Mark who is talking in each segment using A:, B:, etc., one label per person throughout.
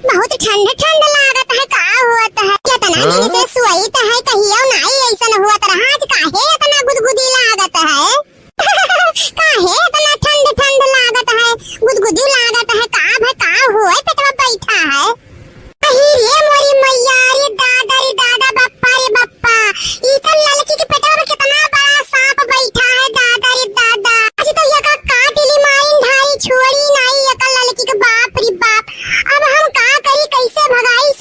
A: बहुत ठंड ठंड लागत है, का होत है कितना दिन से सुईत है, कहियो नहीं ऐसा हुआ रहा, आज काहे इतना गुदगुदी लागत है काहे इतना ठंड ठंड लागत है, गुदगुदी लागत है, का होए पेटवा बैठा है। अही रे मोरी मैया, रे दादा बप्पा रे बप्पा, ई तो लड़की के पेटवा में कितना बड़ा सांप बैठा है, दादा रे दादा। आज तो ये का काटली माइन ढाई छोड़ी नहीं, ये लड़की के बाप रे बाप। अब हम का करी, कैसे भगाई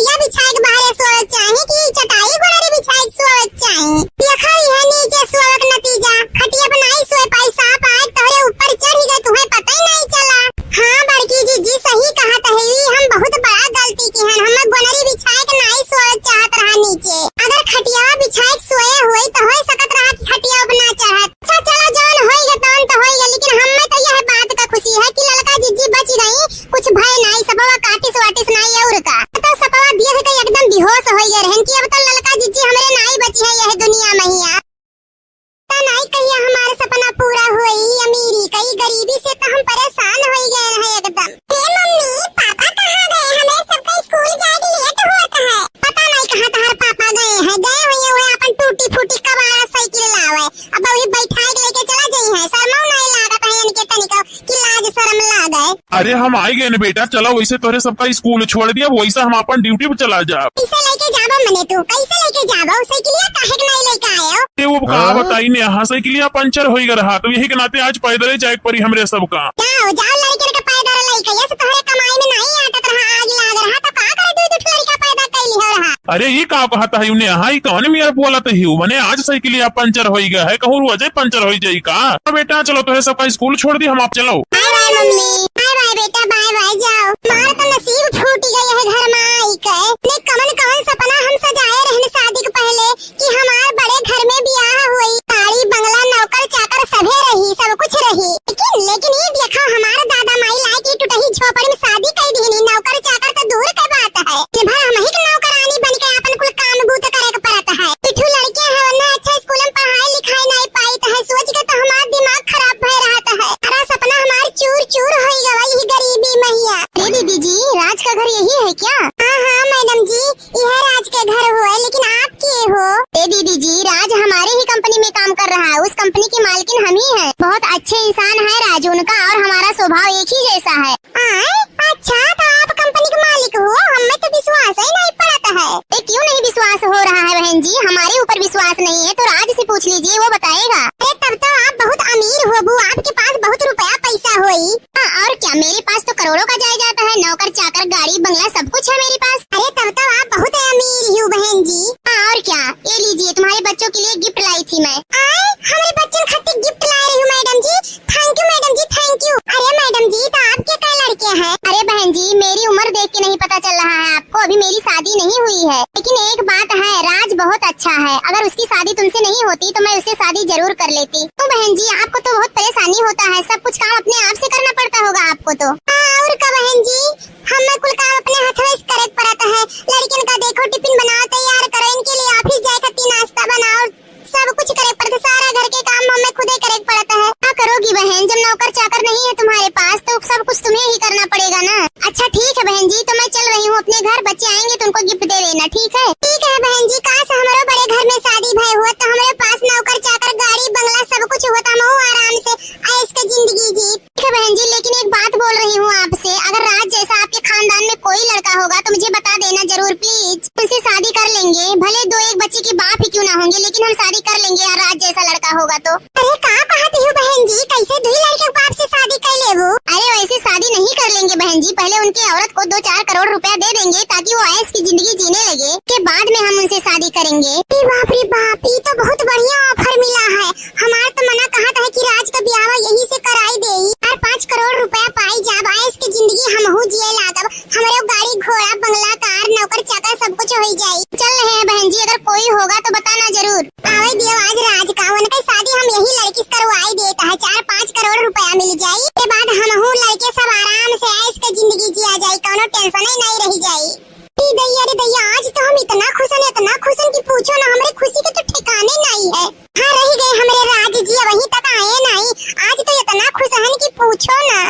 A: खटिया बिछाए के बाहर सोवत चाहे कि चटाई गोड़री बिछाए के सोवत चाहे। देखा यह नीचे सोवत नतीजा खटिया बनाई सोए पैसा पाए तोरे ऊपर चढ़ गए तुम्हें पता ही नहीं चला। हाँ बड़की जीजी सही कहा तहेवी हम बहुत बड़ा गलती की है। हम गोड़री बिछाए के नहीं सोवत चाहत रहा नीचे। अगर खटिया बिछाए के सोए हुई तो हो सकत रहा कि खटिया बना चाहत। अच्छा चलो जान होइगा तौन तो होइगा लेकिन हमें तो यह बात का खुशी है कि लड़का जीजी बच गई। कुछ भय नहीं सबवा काटिस वाटिस नहीं और का तो सबवा दिए के एकदम बेहोश हो गए रहन कि अब तो लड़का जीजी हमरे नहीं बची है यह दुनिया में ही। तो नहीं कहिया हमारा सपना पूरा हुई अमीरी कई गरीबी से तो हम परेशान हो गए हैं एकदम। हे मम्मी पापा कहाँ गए? हमें सबका स्कूल जाके लेट होता है। पता नहीं कहाँ तहार पापा गए हैं। गए हुए अपन टूटी फूटी कबाड़ा साइकिल लावे अब अभी बैठाए के लेके चला जाई है। शर्म नहीं लागत है इनके तनिको कि लाज शर्म लागे।
B: अरे हम आए गए न बेटा चलो वैसे तोरे सबका स्कूल छोड़ दिया वैसा हम अपन ड्यूटी पे चला जा।
A: कैसे लेके जाबो मने तू कैसे लेके जाबो साइकिलिया काहे के नहीं लेके आए हो?
B: वो कहा बताई ने यहाँ साइकिलिया पंचर हो गया रहा तो यही के नाते आज पैदल जाए परी हमरे सबका।
A: जाओ जाओ लड़के के पैदल लेके ये से तोहरे कमाई में नहीं आटत रहा आग लाग रहा तो का करे दू दू लड़का पैदा कैली हो रहा।
B: अरे ये का कहता है उन्हें यहाँ कौन मेरा बोला तो ही मने आज साइकिलिया पंचर हो गया है कहूँ रोजे पंचर हो जाये का। बेटा चलो तो सबका स्कूल छोड़ दी हम आप चलो।
A: Bye bye mummy bye bye बेटा बाय बाय जाओ। हमारा तो नसीब फूट गई है घर में आई के। ने कौन सपना हम सजाए रहने शादी के पहले कि हमारे बड़े घर में ब्याह हुई गाड़ी बंगला नौकर चाकर सभे रही सब कुछ रही लेकिन ये देखो हमारे दादा माई लाई की टूटही झोपड़ी में शादी कर दी। नौकर चाकर तो दूर की बात है भाई हम ही नौकरानी बन के अपन कुल काम बूत करे के पड़ता है। पिठू लड़के है वरना अच्छा स्कूल में पढ़ाई लिखाई नहीं पाई तो है सोच के तो हमारा दिमाग खराब भय रहा है। सारा सपना हमार चूर चूर हो गया यही गरीबी मैया। दीदी जी राज का घर यही है क्या? हाँ हाँ मैडम जी यह राज के घर हुआ लेकिन आप के हो? दीदी जी राज हमारे ही कंपनी में काम कर रहा है। उस कंपनी की मालकिन हम ही है। बहुत अच्छे इंसान है राज उनका और हमारा स्वभाव एक ही जैसा है। अच्छा तो आप कंपनी के मालिक हो? हमें तो विश्वास ही नहीं पड़ता है। क्यों नहीं विश्वास हो रहा है बहन जी? हमारे ऊपर विश्वास नहीं है तो राज से पूछ लीजिए वो बताएगा। अरे तब तो आप बहुत अमीर हो बू आपके पास बहुत रुपया पैसा होई। और क्या मेरे पास तो करोड़ों का जायदाद है नौकर चाकर गाड़ी बंगला सब कुछ है मेरे पास। अरे तब तो आप बहुत अमीर हो बहन जी। और क्या ये लीजिए तुम्हारे बच्चों के लिए गिफ्ट लाई थी मैं। हमारे बच्चों खातिर गिफ्ट ला रही हूँ madam ji. Thank you madam ji thank you. अरे मैडम जी तो आपके कई लड़के हैं? अरे बहन जी मेरी उम्र देख के नहीं पता चल रहा है आपको? अभी मेरी शादी नहीं हुई है लेकिन एक बात है राज बहुत अच्छा है। अगर उसकी शादी तुमसे नहीं होती तो मैं उससे शादी जरूर कर लेती। तो बहन जी आपको तो बहुत परेशानी होता है सब कुछ काम अपने आप से करना पड़ता होगा आपको तो। और का बहन जी हमें कुल काम अपने हाथों से करे पड़ता है। लड़कियों का देखो टिफिन बनाओ तैयार करो इनके लिए ऑफिस जाए खातिर नाश्ता बनाओ सब कुछ करे पड़ता। सारा घर के काम हमें खुद ही करे पड़ता है। क्या करोगी बहन जब नौकर चाकर नहीं है तुम्हारे पास तो सब कुछ तुम्हें ही करना पड़ेगा ना। अच्छा ठीक है बहन जी तो मैं चल रही हूँ अपने घर। बच्चे आएंगे तो उनको गिफ्ट दे देना ठीक है? ठीक है बहन जी काश हमारे बड़े घर में शादी भय हुआ तो हमारे पास नौकर चाकर गाड़ी बंगला सब कुछ होता मैं आराम से ऐश की जिंदगी जी। ठीक है बहन जी लेकिन एक बात बोल रही हूँ आपसे अगर राज जैसा आपके खानदान में कोई लड़का होगा तो मुझे बता देना जरूर प्लीज। उनसे शादी कर लेंगे भले दो एक बच्चे के बाप ही क्यों ना होंगे लेकिन हम शादी कर लेंगे यार राज जैसा लड़का होगा तो। अरे कहाँ कहती हो बहन जी कैसे दो लड़के बाप से शादी कर ले वो? अरे वैसे शादी नहीं कर लेंगे बहन जी पहले उनकी औरत को 2-4 करोड़ रुपया दे देंगे ताकि वो ऐश की जिंदगी जीने लगे के बाद में हम उनसे शादी करेंगे। बाप रे बाप ये तो बहुत बढ़िया ऑफर मिला है। हमारा तो मना कहा था कि राज का ब्याह यही से कराई दे और 5 करोड़ रुपया पाई जब ऐश की जिंदगी हम हो जिए लागब हमारे गाड़ी घोड़ा बंगला कार नौकर चाकर सब कुछ हो जाये। चल रहे हैं बहन जी अगर कोई होगा तो बताना जरूर। आवे दियो आज राज का उनकी शादी हम यही लड़की से करवाई देता है 4-5 करोड़ रुपया मिल जाये के बाद हम हूँ लड़के सब आराम से ऐश की जिंदगी जिया जाये कोनो टेंशन ही नहीं रह जाये। रे दैया आज तो हम इतना खुश हैं कि पूछो ना हमारे खुशी के तो ठिकाने नहीं है। हाँ रह गए हमारे राज जी वहीं तक आए नहीं आज तो इतना खुश हैं कि पूछो ना।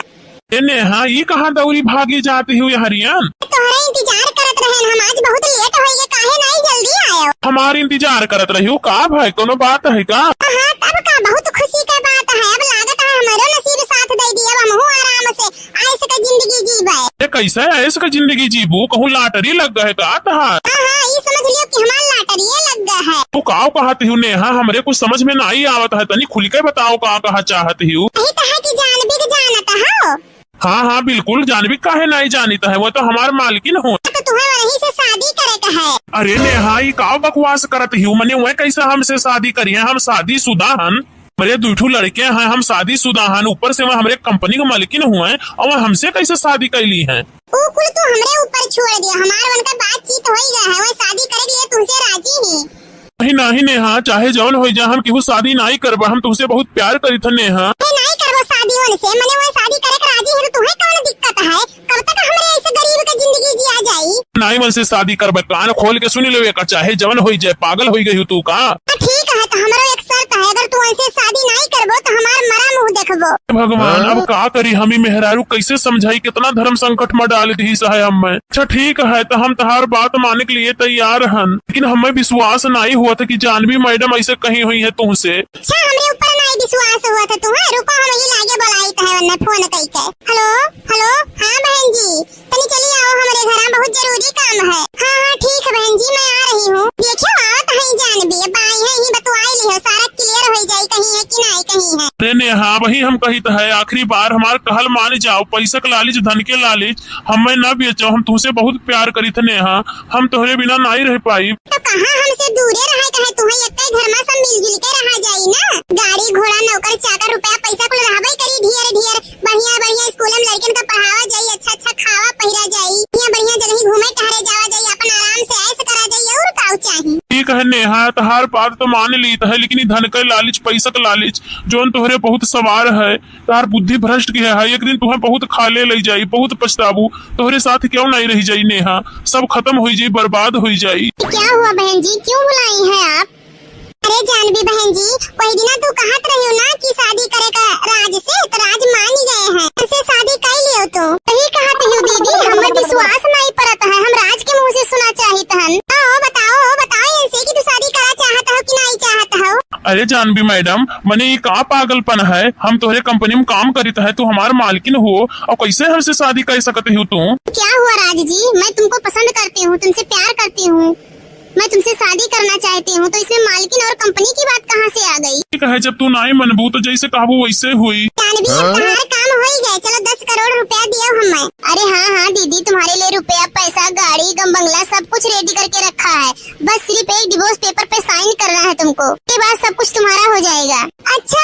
B: हाँ ये कहाँ दौरी भागी जाती हुई हरियान?
A: तुम्हारा इंतजार करत रहे हम आज बहुत लेट हो गए काहे नहीं जल्दी आयो?
B: हमारे इंतजार करत रही हो का भाई कोनो बात है का?
A: हाँ तब का बहुत खुशी का बात है। अब लागत है हमारो नसीब साथ दे दिया हम हूँ आराम से ऐश का जिंदगी जीबे।
B: ये कैसे ऐश का जिंदगी जीबू कहूँ लाटरी लग गए का तहार?
A: हाँ ये समझ लियो कि हमारा लाटरी लग गया है।
B: तू काव कहती हूँ नेहा हमरे कुछ समझ में नहीं आवत है तनी खुल के बताओ का कहा चाहती हूँ?
A: यही तो है कि जानबी के जानता हो।
B: हाँ हाँ बिल्कुल जानवी काहे नहीं जानीता है वो तो हमारे मालकिन हो।
A: तो तुम्हें वहीं से शादी
B: अरे नेहा ई का बकवास करत ही मने वह कैसे हमसे शादी करी है? हम शादीशुदा हन, मेरे दुठू लड़के हैं, हम शादीशुदा हन, ऊपर से वह हमारे कंपनी के मालिकिन हुए हैं और वह हमसे कैसे शादी कैली है?
A: वो कुल तो हमरे ऊपर छोड़ दिया, हमार उनका बातचीत हो ही गया है, वो शादी करे लिए तुमसे राजी ही।
B: नहीं नहीं नेहा, चाहे जौन हो जाए हम केहू शादी नहीं करबा, हम तुमसे बहुत प्यार करी थे नेहा।
A: नहीं करबो शादी होने से, मने वो शादी करे के राजी है तो तुम्हें कौन दिक्कत है? कब तक हमरे ऐसे गरीब का जिंदगी जिया जाई?
B: नहीं मन से शादी करबा, कान खोल के सुन लेवे का, चाहे जवन हो जाए। पागल हो गई तू का?
A: ठीक है, तो हमारा एक शर्त है, अगर तू ऐसे शादी नहीं करबो तो हमार मरा मुंह देखबो।
B: भगवान अब का करी, हमी मेहरारू कैसे समझाई, कितना धर्म संकट में डाल दी है हम। अच्छा ठीक है, तो हम तहार बात मानने के लिए तैयार हन, लेकिन हमें विश्वास नहीं हुआ था कि जानवी मैडम ऐसे कही हुई है तुमसे।
A: अच्छा हमरे ऊपर नहीं विश्वास हुआ था तुम्हें? रुको हम ही लागे बुलाई था वरना फोन कई के। हेलो हेलो, हाँ बहन जी, तनी चली आओ हमारे घर, बहुत जरूरी काम है। हाँ हाँ ठीक है बहन जी, मैं आ रही हूँ। देखियो आवत है जानवी, अब आई है ही बतवाई ली हो, सारा क्लियर हो जाए कहीं है कि नहीं कहीं है।
B: अरे नेहा वही हम कही तो है, आखिरी बार हमार कहल मान जाओ, पैसा के लालच धन के लालच हमें न बेचो, हम तुमसे बहुत प्यार करी थे नेहा, हम तोहरे बिना नहीं रह पाई।
A: तो कहाँ हमसे दूरे रहे कहे, तुम्हें एक घर में सब मिलजुल के रहा जाई ना, गाड़ी घोड़ा नौकर चाकर रुपया पैसा कुल रहबे करी, ढेर ढेर बढ़िया बढ़िया स्कूल में लड़कन का पढ़ावा जाई, अच्छा अच्छा खावा पहिरा जाई, बढ़िया बढ़िया जगह घूमे टहरे जावा जाई, अपन आराम से ऐश करा जाई, और का चाहिए?
B: ठीक है नेहा, तहार बात तो मान ली है, लेकिन ई धन के लालच पैसा के लालच जोन तोहरे बहुत सवार है, तार बुद्धि भ्रष्ट की है, एक दिन तुम्हें बहुत खाले ले जाई, बहुत पछताबू, तोहरे साथ क्यों नहीं रह जाई नेहा, सब खत्म हो जाई, बर्बाद हो जाई।
A: क्या हुआ बहन जी, क्यों बुलाई है आप? अरे जानवी बहन जी, वही दिन तू कहत रही हो ना कि शादी करे का राज से, तो राज मान ही गए हैं, ऐसे शादी कर लियो तो। सही कहत हो दीदी, हमें विश्वास नहीं पड़ता है, हम राज के मुंह से सुना चाहते हैं। बताओ बताओ ऐसे कि तू शादी करा चाहता हो कि नहीं चाहता हो?
B: अरे जानवी मैडम, मने ये का पागलपन है, हम तोहरे कंपनी में काम करीत है, तू हमार मालकिन हो और कैसे हमसे शादी कर सकते हो तू?
A: क्या हुआ राज जी, मैं तुमको पसंद करती हूँ, तुमसे प्यार करती हूँ, मैं तुमसे शादी करना चाहती हूँ, तो इसमें मालकिन और कंपनी की बात कहाँ से आ गई?
B: ठीक है, जब तू नहीं मनबू तो जैसे कहबू वैसे हुई।
A: जानवी अब तुम्हारा काम हो ही गया, चलो 10 करोड़ रुपया दियो हमें। अरे हाँ हाँ दीदी, तुम्हारे लिए रुपया पैसा गाड़ी गम बंगला सब कुछ रेडी करके रखा है, बस सिर्फ एक डिवोर्स पेपर पे साइन करना है तुमको, के बाद सब कुछ तुम्हारा हो जाएगा। अच्छा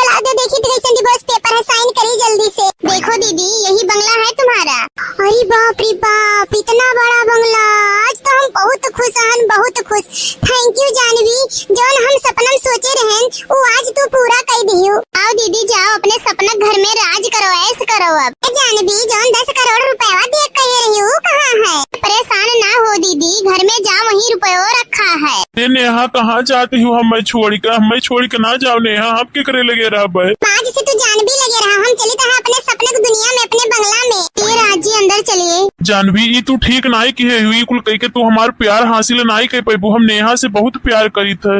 A: ला दो, देखी तो कैसे डिवोर्स पेपर है, साइन करी जल्दी से। देखो दीदी, यही बंगला है तुम्हारा। अरे बाप रे बाप, इतना बड़ा बंगला, आज तो हम बहुत खुश हन, बहुत खुश। थैंक यू जानवी, जोन हम सपना में सोचे रहन वो आज तू पूरा कर दियो। आओ दीदी जाओ, अपने सपना घर में राज करो, ऐश करो। अब जानवी, जोन 10 करोड़ रुपया देख कह रही हूँ कहाँ है? परेशान ना हो दीदी, घर में जाओ, वही रुपया रखा है।
B: नेहा कहाँ जाती हूँ, हमें छोड़ के ना जाओ नेहा, हम के करे लगे रहा भाई।
A: आज से तू जानवी लगे रहा, हम चले तो अपने सपने की दुनिया में, अपने बंगला में। ये राज जी अंदर चलिए।
B: जानवी ये तू ठीक नहीं की है हुई, कुल कह के तू हमार प्यार हासिल नहीं कर पाई, हम नेहा से बहुत प्यार करी थे।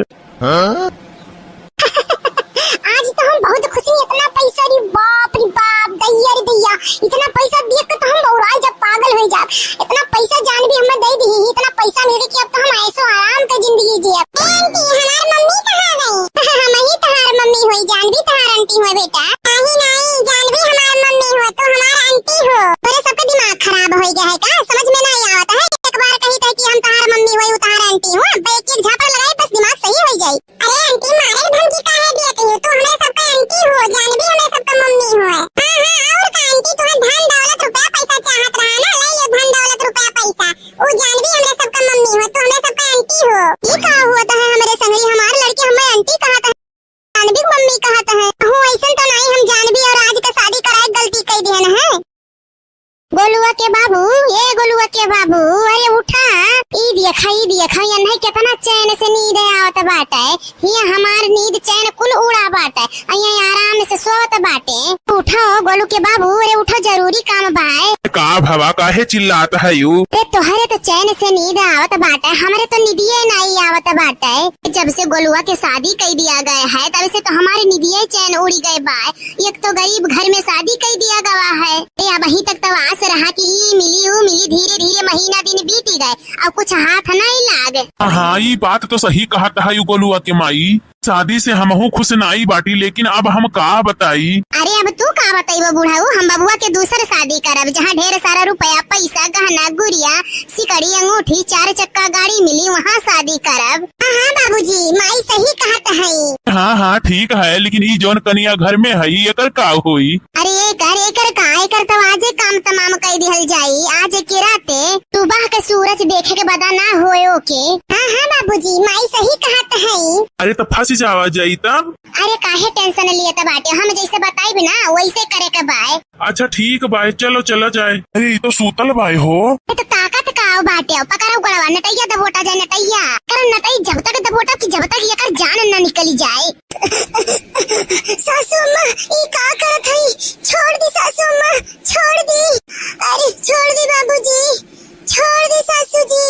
A: आज तो हम बहुत खुशी, इतना पैसा, रे बाप दैया रे दैया, इतना पैसा देख के तो हम बौराई जब पागल हो जा। इतना पैसा जानवी हमें दे दी, इतना पैसा मिले कि अब तो हम ऐसो आराम का जिंदगी जिए। आंटी हमार मम्मी कहाँ गई? हम ही तहार मम्मी होई, जानवी तहार आंटी हो बेटा। नहीं जानवी हमार मम्मी हो तो हमार आंटी हो। तेरे सबका दिमाग खराब हो गया है का? समझ में नहीं आता है? एक बार कही था कि हम तहार मम्मी होई, तहार आंटी हो, अब एक झापड़ लगाई बस दिमाग सही हो जाए। अरे आंटी मारे धमकी काहे देती हो? तू हमें सबका आंटी हो, जानवी हमें सबका मम्मी हो। हाँ और का आंटी, तुम्हें धन दौलत रुपया पैसा चाहत रहा ना, ले ये धन दौलत रुपया पैसा, वो जानवी हमें सबका मम्मी हो, तो हमें सबका आंटी हो। ये कहा हुआ था हमारे संगी, हमारे लड़के हमें आंटी कहा था, जानवी को मम्मी कहा था। हो ऐसा तो नहीं, हम जानवी और आज का शादी कराए गलती कर दिया ना है। गोलुआ के बाबू, ये गोलुआ के बाबू, अरे उठा, ई देखा नहीं कितना चैन से नींद आवत बाटे, ये हमार नींद चैन कुल उड़ा बाटे, अइया आराम से सोवत बाटे। उठो गोलू के बाबू, अरे उठो, जरूरी काम बाए।
B: का भवा काहे चिल्लाता है यू?
A: तोहरे तो चैन से नींद आवत बाटे, हमारे तो नींदिये नहीं आवत बाटे। जब से गोलुआ के शादी कर दिया गया है तब से तो हमारे नींदिये चैन उड़ी गए बाय। एक तो गरीब घर में शादी कर दिया गया है, अब अभी तक तो आस रहा कि ये मिली वो मिली, धीरे धीरे महीना दिन बीती गए, अब कुछ हाथ नहीं लागे।
B: हाँ ये बात तो सही कहता है यू गोलुआ के माई। शादी से हमहू खुश नाई बाटी, लेकिन अब हम का बताई।
A: अरे अब तू का बताइबो बुढ़ाऊ, हम बबुआ के दूसर शादी करब जहाँ ढेर सारा रुपया पैसा गहना गुड़िया सिकड़ी अंगूठी 4 चक्का गाड़ी मिली, वहाँ शादी करब। हाँ बाबूजी, माई सही कहत है।
B: हाँ हाँ ठीक है, लेकिन ई जौन कनिया घर में है एकर का होई।
A: अरे एकर का एकर तो आजे काम तमाम कर दिहल जाई। आज के राते सुबह के सूरज देखे के बदा ना होए ओके। हाँ बाबूजी, माई सही कहत है।
B: अरे तो फंस जावा जाई तब।
A: अरे काहे टेंशन लिए बाटे, हम जैसे बताई ना वैसे करे के बाय।
B: अच्छा ठीक बाय, चलो चला जाए। अरे ये तो सूतल बाय हो।
A: तो ताकत का बाटे, पकड़ो गड़वा नटैया दबोटा जाए, नटैया कर नटई जब तक दबोटा कि जब तक एकर जान न निकली जाए। सासू माँ ई का करत हई, छोड़ दी सासू माँ, छोड़ दी। अरे छोड़ दी बाबूजी, छोड़ दी सासू जी,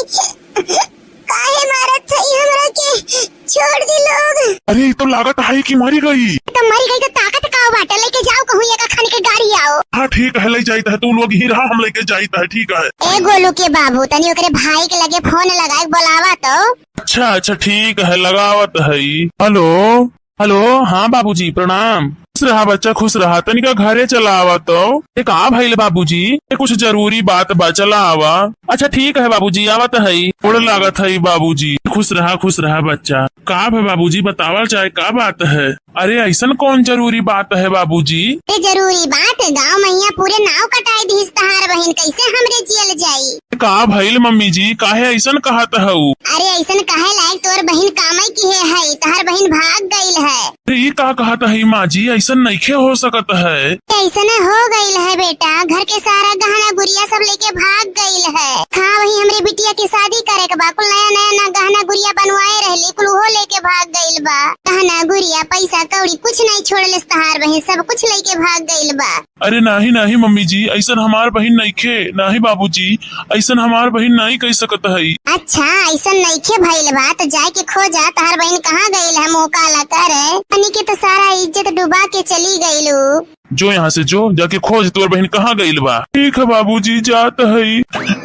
A: काहे मारत हई हमरा के, छोड़ दी लोग।
B: अरे ये तो लागत है कि मरी गई।
A: तो मरी गई तो ताकत का बाटे, लेके जाओ कहूँ एक खाने के गाड़ी आओ।
B: हाँ ठीक है, ले जाता है तू लोग ही रहा, हम लेके जाता है। ठीक है
A: ए गोलू के बाबू, तनी ओकरे भाई के लगे फोन लगाए बुलावा तो।
B: अच्छा अच्छा ठीक है, लगावत है। हेलो हेलो, हाँ बाबूजी प्रणाम। खुश रहा बच्चा, खुश रहा। तनिका घरे चला आवा तो। एक आ भाई बाबूजी, कुछ जरूरी बात बा, चला आवा। अच्छा ठीक है बाबूजी, आवत है। उड़ लागत है बाबूजी। खुश रहा बच्चा। का है बाबूजी, बतावल चाहे का बात है। अरे ऐसन कौन जरूरी बात है बाबूजी।
A: जरूरी बात, गाँव मैया पूरे नाव कटाई दी तहार बहन, कैसे हमरे जियल जाई।
B: का भइल मम्मी जी, काहे ऐसन कहत हऊ।
A: अरे ऐसन काहे लायक तोर बहन कामई की है, तहार बहन भाग गईल है।
B: अरे ये का कहत है माँ जी, ऐसन नइखे हो सकत है।
A: ऐसन हो गईल है बेटा, घर के सारा गहना गुड़िया सब लेके भाग गईल है। हाँ वही हमरे बिटिया की शादी करे के बा, कुल नया ना गहना गुड़िया बनवाए रहली, कुल वो लेके भाग गईल बा। गहना गुड़िया पैसा कौड़ी कुछ नहीं छोड़ले तहार बहन, सब कुछ लेके भाग गईल बा।
B: अरे नहीं नहीं मम्मी जी, ऐसन हमार बहन नइखे। नहीं बाबूजी, ऐसन हमार बहन नहीं कह सकत है।
A: अच्छा ऐसन नइखे भइल बा तो जाए के खोजा, तहार बहन कहाँ गईल है, मुँह काला करे। अनी के तो सारा इज्जत डुबा के चली गईलू।
B: जो यहाँ से जो जाके खोज तोर बहन कहाँ गईल बा। ठीक है बाबूजी, जात है।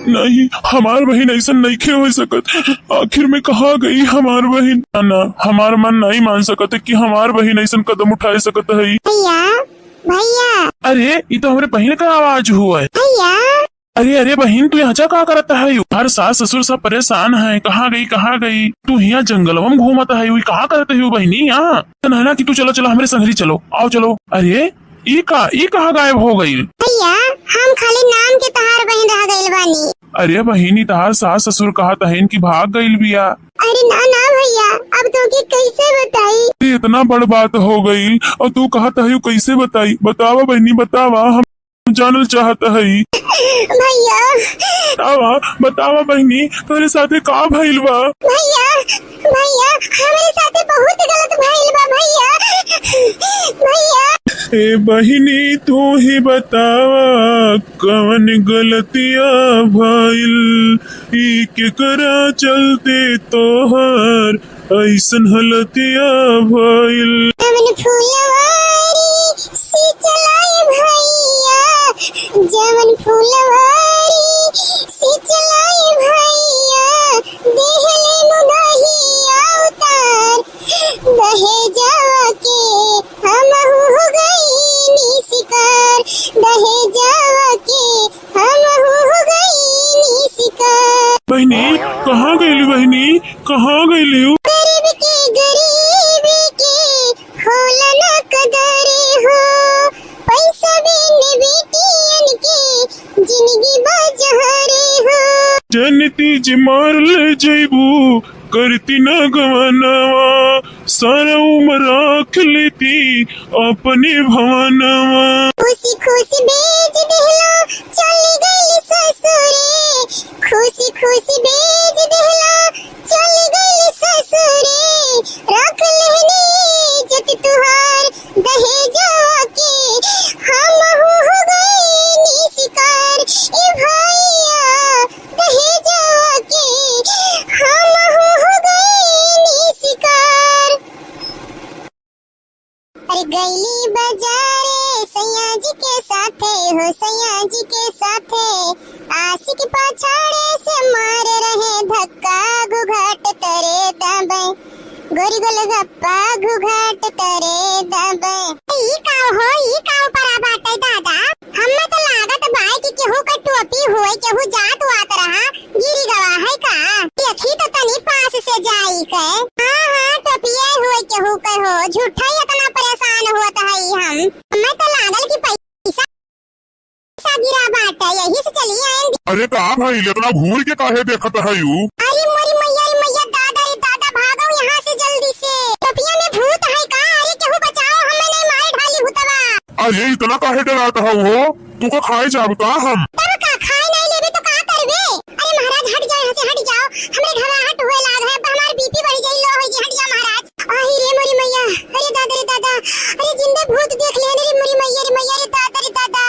B: नहीं हमार बहन ऐसा नइखे हो सकत, आखिर में कहाँ गई हमार बहन। ना हमार मन नहीं मान सकत कि हमार बहन ऐसा कदम उठा सकत है।
A: भैया भैया,
B: अरे ये तो हमारे बहन का आवाज हुआ है।
A: भैया
B: अरे अरे बहन, तू यहाँ क्या करता है। हर सास ससुर सब परेशान है, कहाँ गई तू। यहाँ जंगलवा में घूमता है, कहाँ करते हो बहनी। यहाँ ना कि तू चलो चलो हमारे संगरी चलो, आओ चलो। अरे ई कहाँ गायब हो गई।
A: भैया हम खाली नाम के तहार बहन रह गईल बानी।
B: अरे बहिनी, तहार सास ससुर कहा तहन की भाग गईल बिया।
A: अरे ना भैया, अब तो के कैसे बताई।
B: इतना बड़ बात हो गई और तू कहा तहु कैसे बताई। बतावा बहनी बतावा, हम जानल चाहता है।
A: भैया
B: बतावा बहनी, तेरे साथे का भइल बा।
A: भैया हमारे साथे बहुत गलत भइल बा भैया।
B: ए बहिनी तू ही बतावा, कवन गलतिया भइल, ई केकरा चलते तोहर ऐसन हलतिया भइल।
A: जवन फूलवारी सी चलाए भैया, जवन फूलवारी सी चलाए भैया, देहले मुदहिया उतार, दहेजवा के हम हो गई शिकार, दहेजवा के हम हो गई शिकार।
B: बहनी कहाँ गईली, बहनी कहाँ गईली।
A: गरीब के होला ना कदर हो, पैसा बिन बेटियन के जिंदगी बजहरे हो।
B: जनती जे मार ले जैबू, करती न गवनवा, सारा उम्र राख लेती अपने भवनवा।
A: खुशी खुशी बेच देहला चली गई ससुरे, खुशी खुशी बेच देहला चली गई ससुरे, रख लेनी इज्जत तुहार, दहेजवा के हम हो गई शिकार। ए भैया दहेजवा के हम हो गई शिकार। अरे गईली बाजारे सैया जी के साथे हो, सैया जी के साथे, आशिक पाछाड़े से मार रहे धक्का, घुघाट तरे दबे, गोरी गोलगप्पा घुघट तरे दबे। ई काव परा बाटे दादा। हम्मे तो लागत बाई कि केहू का टोपी होय, केहू जात वात रहा गिरी गवा है का। देखी तो तनी पास से जाई के। हाँ टोपिया होय केहू के हो, झूठा ही इतना परेशान होत है हम। हम्मे तो लागल कि पैसा गिरा बाटे, यही से चली आए।
C: अरे का भाई इतना घूर के काहे देखत है यू?
A: अरे मोरी मैया दादा रे दादा, भागो यहाँ से जल्दी से। टोपिया में भूत है का? अरे केहू बचाओ, हमें नहीं मारे ढाली भूतवा।
C: अरे इतना काहे डराता है वो? तू का खाए जाब का हम?
A: तब का खाए नहीं लेबे तो का करबे? अरे महाराज हट जाओ यहाँ से, हट जाओ। हमरे घबराहट होए लाग है, हमार बीपी बढ़ जाई, लो होई जी, हट जा महाराज। आही रे मोरी मैया, अरे दादा रे दादा, अरे जिंदे भूत देख ले रे मोरी मैया रे दादा रे दादा।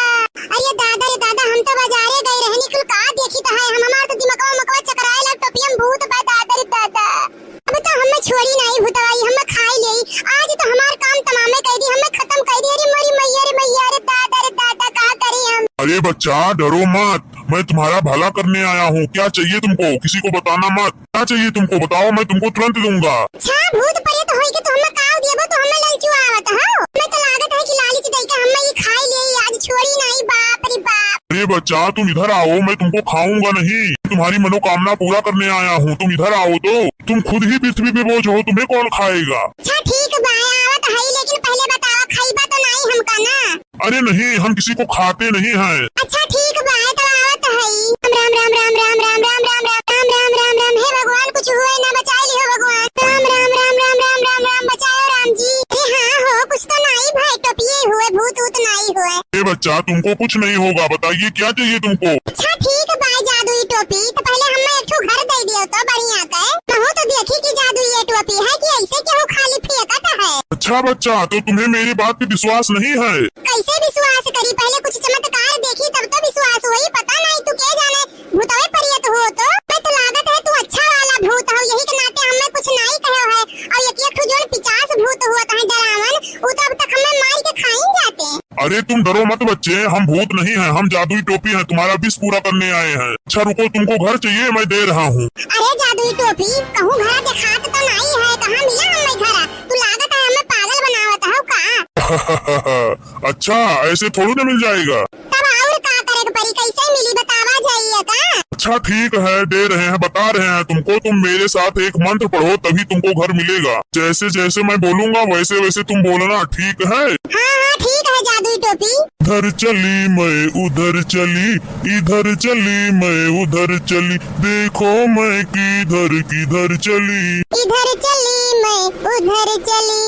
A: अरे दादा रे दादा, हम तो बाजारे गए रहनी, कुल का देखी तो है हम, हमार तो दिमागवा मकवा चकराए ला। टोपिया में भूत बा दादा रे दादा। अब तो हमें छोड़ी नहीं भूतवाई, हमें खाई ले। आज तो हमार काम तमामे कर दी, हमें खत्म कर दी। अरे मोरी मैया रे दादा, का करें हम?
C: अरे बच्चा डरो मत, मैं तुम्हारा भला करने आया हूँ। क्या चाहिए तुमको? किसी को बताना मत। क्या चाहिए तुमको बताओ, मैं तुमको तुरंत दूंगा।
A: छा भूत परे तो होई के तो हमें काव देबो तो हमें ललचू आवत हो। मैं तो लागत है कि लालच दई के हमें ये खाई ले, आज छोड़ी नहीं। बाप रे बाप।
C: अरे बच्चा तुम इधर आओ, मैं तुमको खाऊंगा नहीं, तुम्हारी मनोकामना पूरा करने आया हूँ। तुम इधर आओ तो। तुम खुद ही पृथ्वी पे बोझ हो, तुम्हें कौन खाएगा?
A: अच्छा ठीक बा, आवत है, लेकिन पहले बताओ खाईबा तो नहीं हमका ना?
C: अरे नहीं, हम किसी को खाते नहीं हैं।
A: अच्छा ठीक बा, तो आवत है। राम राम राम राम राम राम राम राम राम राम राम राम। हे भगवान कुछ हुए ना, बचाई लियो भगवान। राम राम राम राम राम राम राम, बचाओ राम जी। अरे हाँ हो, कुछ तो नहीं भाई, टोपिए हुए, भूत ऊत नहीं हुए।
C: अरे बच्चा तुमको कुछ नहीं होगा, बताइए क्या चाहिए तुमको?
A: अच्छा ठीक बा, जादुई टोपी तो पहले हमें एक ठो घर दे दियो तो बढ़िया के। कहूँ तो देखी कि जादुई ये टोपी है कि ऐसे केहू खाली फेंकत है।
C: अच्छा बच्चा, तो तुम्हें मेरी बात पे विश्वास नहीं है?
A: कैसे विश्वास करी? पहले कुछ चमत्कार देखी तब तो विश्वास हुई। पता नहीं तू के जाने भूतवे परियत हो तो। मैं तो लागत है तू अच्छा वाला भूत हो, यही के नाते हमें कुछ नहीं कहो है। और एक ठो जोन 50 भूत हुआ है डरावन, वो तो अब तक हमें मार के खाई जाते।
C: अरे तुम डरो मत बच्चे, हम भूत नहीं हैं, हम जादुई टोपी हैं, तुम्हारा विष पूरा करने आए हैं। अच्छा रुको, तुमको घर चाहिए, मैं दे रहा हूँ।
A: अरे जादुई टोपी कहूँ घर देखात तो नहीं है, कहाँ मिला हमें घर? तू लागत है हमें पागल बनावत है का?
C: अच्छा ऐसे थोड़ी ना मिल जाएगा।
A: तब और का करे के परी? कैसे मिली बतावा जाइए का?
C: अच्छा ठीक है, दे रहे हैं, बता रहे हैं तुमको। तुम मेरे साथ एक मंत्र पढ़ो तभी तुमको घर मिलेगा। जैसे जैसे मैं बोलूंगा वैसे वैसे तुम बोलना, ठीक है?
A: हाँ ठीक है जादुई टोपी।
C: इधर चली मैं उधर चली, इधर चली मैं उधर चली, देखो मैं किधर किधर चली।
A: इधर चली मैं उधर चली,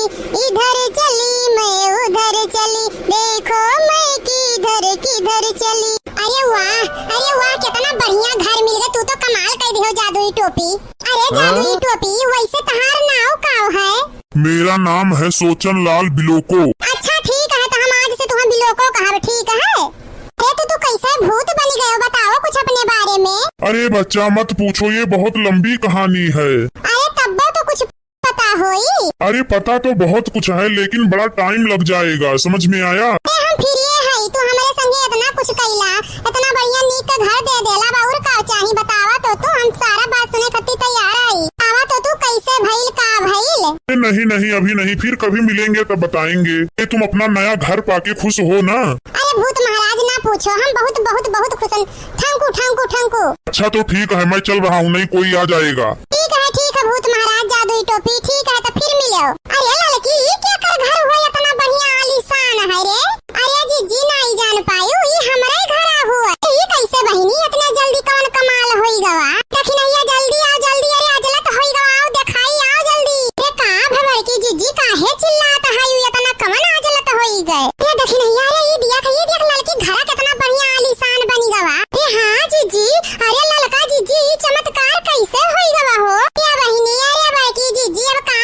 A: इधर चली मैं उधर चली, देखो मैं किधर किधर चली। अरे वाह कितना बढ़िया घर मिल गया। तू तो कमाल कर दी हो जादुई टोपी। अरे जादुई टोपी, वैसे तुम्हारा नाम का है?
C: मेरा नाम है सोचन लाल बिलोको।
A: अच्छा ठीक है, तो हम आज से तुम्हें बिलोको कहा, ठीक है? अरे तो तू कैसे भूत बन गए हो, बताओ कुछ अपने बारे में।
C: अरे बच्चा मत पूछो, ये बहुत लंबी कहानी है।
A: अरे तब तो कुछ पता होई।
C: अरे पता तो बहुत कुछ है, लेकिन बड़ा टाइम लग जाएगा, समझ में आया?
A: हम फिर ये है, तू हमारे संगे इतना कुछ कैला, इतना बढ़िया नीक का घर दे देला, बाउर का चाहिए बतावा तो तू, हम सारा बात सुने खातिर तैयार आई। आवा तो तू कैसे भइल का भइल?
C: नहीं अभी नहीं, फिर कभी मिलेंगे तब बताएंगे। ये तुम अपना नया घर पाके खुश हो ना?
A: अरे भूत महाराज ना पूछो, हम बहुत बहुत बहुत खुश हैं। ठंकू ठंकू ठंकू।
C: अच्छा तो ठीक है, मैं चल रहा हूँ, नहीं कोई आ जाएगा।
A: ठीक है भूत महाराज जादुई टोपी, ठीक है तो फिर मिलो। अरे लड़की ये क्या कर घर हुआ, इतना बढ़िया आलीशान है रे। अरे जी नहीं जान पायू, ये हमारे घर हुआ। ये कैसे बहिनी इतना जल्दी कौन कमाल होई गवा? दखिनैया जल्दी आओ जल्दी, अरे अजलत होई गवा, आओ दिखाई आओ जल्दी। ये का भवर की जीजी काहे चिल्लाता है, यू इतना कवन अजलत होई गए? ये दखिनैया, अरे ये देख लड़की घर कितना बढ़िया आलीशान बनी गवा। ये हां जीजी, अरे ललका जीजी ये चमत्कार कैसे होई गवा हो? क्या बहिनी, अरे बड़की जीजी अब का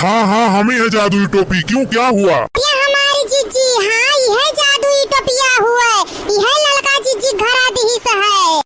C: हाँ हाँ, हम ही है जादुई टोपी। क्यों, क्या हुआ?
A: ये हमारी जीजी, हाँ यह जादुई टोपिया हुआ, यह लड़का जीजी घरा दी से है।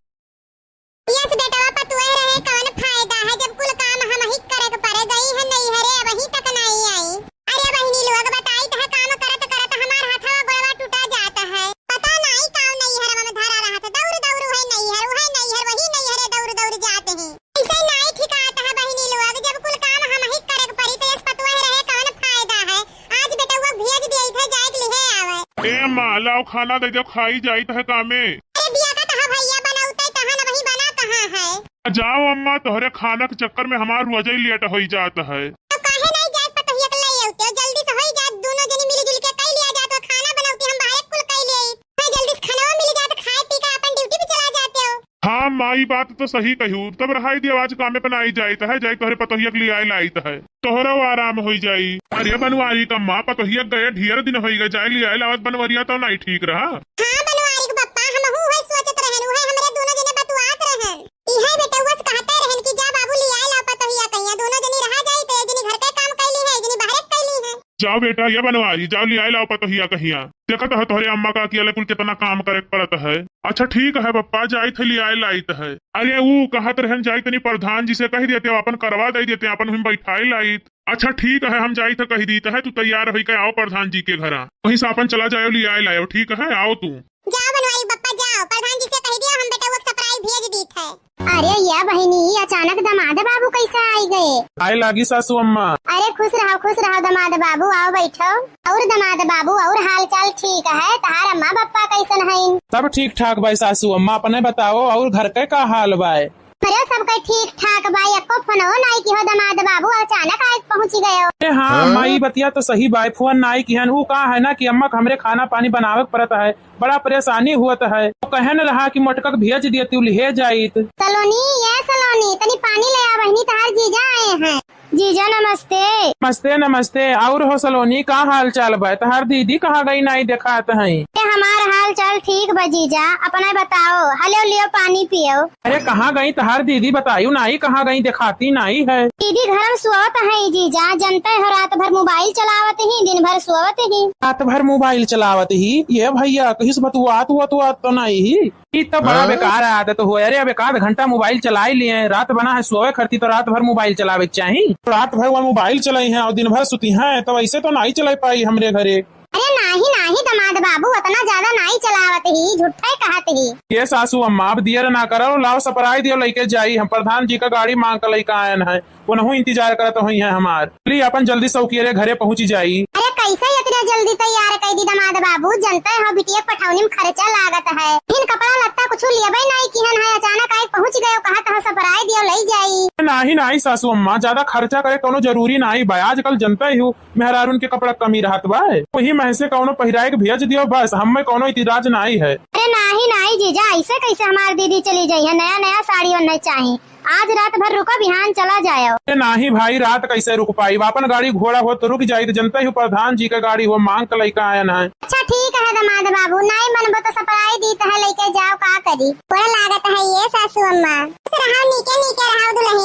A: यस बेटा पतुए रहे कौन फायदा है जब कुल काम हम ही करे के पड़े गई है नहीं हरे वही तक नहीं आई। अरे बहनी लोग बताई तो है काम करत करत हमार हाथवा गोड़वा टूटा जाता है। पता नहीं कौन नहीं हर में धरा रहा था दौड़ दौड़ है नहीं हर वही नहीं हर वही नहीं हरे दौड़ दौड़ जाते हैं। ऐसे नहीं ठिकाता है बहनी लोग जब कुल काम हम ही करे के पड़ी तो यस पतुए रहे कौन फायदा है। आज बेटा वो भेज दिए थे जाए के लिए आवे।
B: ए माँ लाओ खाना दे दो खाई जाई है कामे।
A: अरे बिया का तो भैया बनाउते कहां न वही बना कहां है।
B: जाओ अम्मा तोहरे खाना के चक्कर में हमार रोजा ही लेट हो जाता है।
A: तो काहे नहीं जात पतहिया के ले आउते जल्दी से होई जात दोनों जनी मिली जुल के कई लिया जात और खाना बनाउती हम बाहर कुल कई ले आई जल्दी से खाना मिल जात खाए पी के अपन ड्यूटी पे चला जाते हो।
B: हाँ माँ ये बात तो सही कहू तब रहाई दी आवाज कामे पे आई जाता है जाई तोहरे पतोहिया के लिए आई लाइत है तोहरा आराम हो जाई। अरे बनवारी का माँ पतोहिया गए ढेर दिन हो गए जाए लिया आवाज बनवरिया तो नहीं ठीक रहा।
A: हां बनवारी के पप्पा हम हूं है सोचत रहन है हमरे दोनों जने बतुआत रहन इहे बेटा बस कहते रहन कि जा बाबू ले आए ला पतोहिया कहिया दोनों जनी रहा जाई तो जनी घर के काम कैली है जनी बाहर कैली है।
B: जाओ बेटा ये बनवारी जाओ ले आए लाओ पतोहिया कहिया देखत है तोहरे अम्मा का अकेले कुल कितना काम करे पड़त है। अच्छा ठीक है पप्पा जाई थे ले आए लाइत है। अरे वो कहत रहन जाई तनी प्रधान जी से कह देते अपन करवा दे देते अपन हम बैठाई लाइत। अच्छा ठीक है हम जाई थे कह दीता है तू तैयार हो के आओ प्रधान जी के घर वहीं से अपन चला जाओ ले आए लाओ ठीक है आओ तू।
A: जाओ बनवारी पप्पा जाओ प्रधान जी से कह दिया हम बेटा वो सरप्राइज भेज दी थे। अरे या बहनी अचानक दामाद बाबू कैसे आई गए?
B: आए लागी सासू अम्मा।
A: अरे खुश रहो दामाद बाबू आओ बैठो। और दामाद बाबू और हाल चाल ठीक है तहार अम्मा पापा कैसन है?
D: सब ठीक ठाक भाई सासू अम्मा अपने बताओ और घर के का हाल बाय?
A: अरे सबका ठीक ठाक भाई एको फोन हो नहीं कि हो दामाद बाबू अचानक आज पहुंच गए हो।
D: अरे हाँ माई बतिया तो सही बाई फोन नाई की हन वो कहा है ना कि अम्मा हमरे खाना पानी बनावे पड़ता है बड़ा परेशानी हुआ है तो कहे न रहा कि मटका भेज दिए तू ले जाइत।
A: सलोनी ये सलोनी तनी पानी ले आ बहनी तहार जीजा आए हैं। जीजा नमस्ते।
D: नमस्ते नमस्ते और हो सलोनी का हाल चाल बा तहार दीदी कहाँ गई नहीं देखात है?
A: हमार हाल चाल ठीक बा जीजा अपना बताओ हलो लियो पानी पियो।
D: अरे कहाँ गई तहार दीदी बतायू नहीं कहाँ गई दिखाती नहीं है।
A: दीदी घर में सोवत है जीजा जनते हो रात भर मोबाइल चलावत ही दिन भर सोवत ही।
D: रात भर मोबाइल चलावत ही ये भैया कहीं बतुआत हुआ तो नहीं ही तो बड़ा बेकार आदत हो। अरे अब 1 घंटा मोबाइल चला ही लिए रात बना है सोए खरती तो रात भर मोबाइल चलावे चाहिए तो रात भर वो मोबाइल चलाई है और दिन भर सुती है तो ऐसे तो नहीं चला पाई हमरे घरे।
A: अरे नहीं दामाद बाबू उतना ज्यादा नहीं चलावत ही झूठा कहत ही।
D: ये सासू अम्मा अब दियर ना करो लाओ सपराई दियो लेके जाई हम प्रधान जी का गाड़ी मांग कर लेकर आयन है वो नहीं इंतजार करत हुई है हमार प्लीज अपन जल्दी सौकियरे घरे पहुँची जाई।
A: अरे कैसे इतना जल्दी तैयार कर दी दामाद बाबू जनते हो बिटिया पठौनी में खर्चा लागत है इन कपड़ा लत्ता कुछ लिये नहीं किहन है अचानक आई पहुँच गए कहा तो सपराई दियो ले जाई।
D: नहीं सासू अम्मा ज्यादा खर्चा करे कोनो जरूरी नहीं बा आजकल जनता ही हूँ मेहरारून के कपड़ा कमी रहत बा वही महसे कोनो पहिराए के भेज दियो बस हमें कोनो इतराज नहीं है।
A: अरे नहीं जीजा ऐसे कैसे हमारी दीदी चली जाई है नया साड़ी नहीं चाहिए आज रात भर रुको बिहान चला जाओ।
D: नहीं भाई रात कैसे रुक पाई अपन गाड़ी घोड़ा हो तो रुक जाये तो जनता ही प्रधान जी का गाड़ी हो मांग कर लेकर आयन है।
A: अच्छा ठीक है दामाद बाबू नहीं मन तो सपराई दी तो है लेके जाओ का करी बड़ा लागत है ये सासू अम्मा। नीचे रहो दुल्हन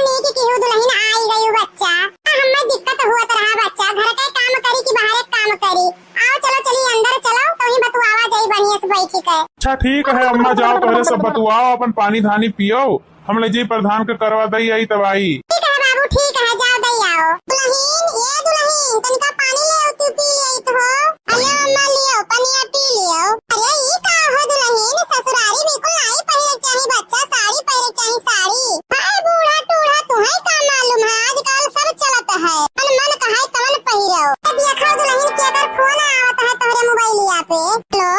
A: नीचे की दुल्हन आई गई बच्चा हमें दिक्कत हुआ रहा बच्चा घर का काम करी कि बाहर काम करी आओ चलो चलिए अंदर चलो तो ही बतुआवा जाई बढ़िया से बैठी के।
D: अच्छा ठीक है अम्मा जाओ पहले सब बतुआओ अपन पानी धानी पियो हम ले जी प्रधान के करवा दई आई तबाई।
A: ठीक है बाबू ठीक है जाओ दई आओ। दुल्हन तनिका पानी ले आओ तू पी ले तो अरे अम्मा लियो पानी पी लियो। अरे ये का हो दुल्हन ससुरारी बिल्कुल नहीं पहले चाहिए बच्चा साड़ी पहले चाहिए साड़ी भाई बूढ़ा टूढ़ा तुम्हें का मालूम है आजकल सब चलत है मन कहे तवन पहिरो। देखो दुल्हन के अगर फोन आवत है तोरे मोबाइलिया पे हेलो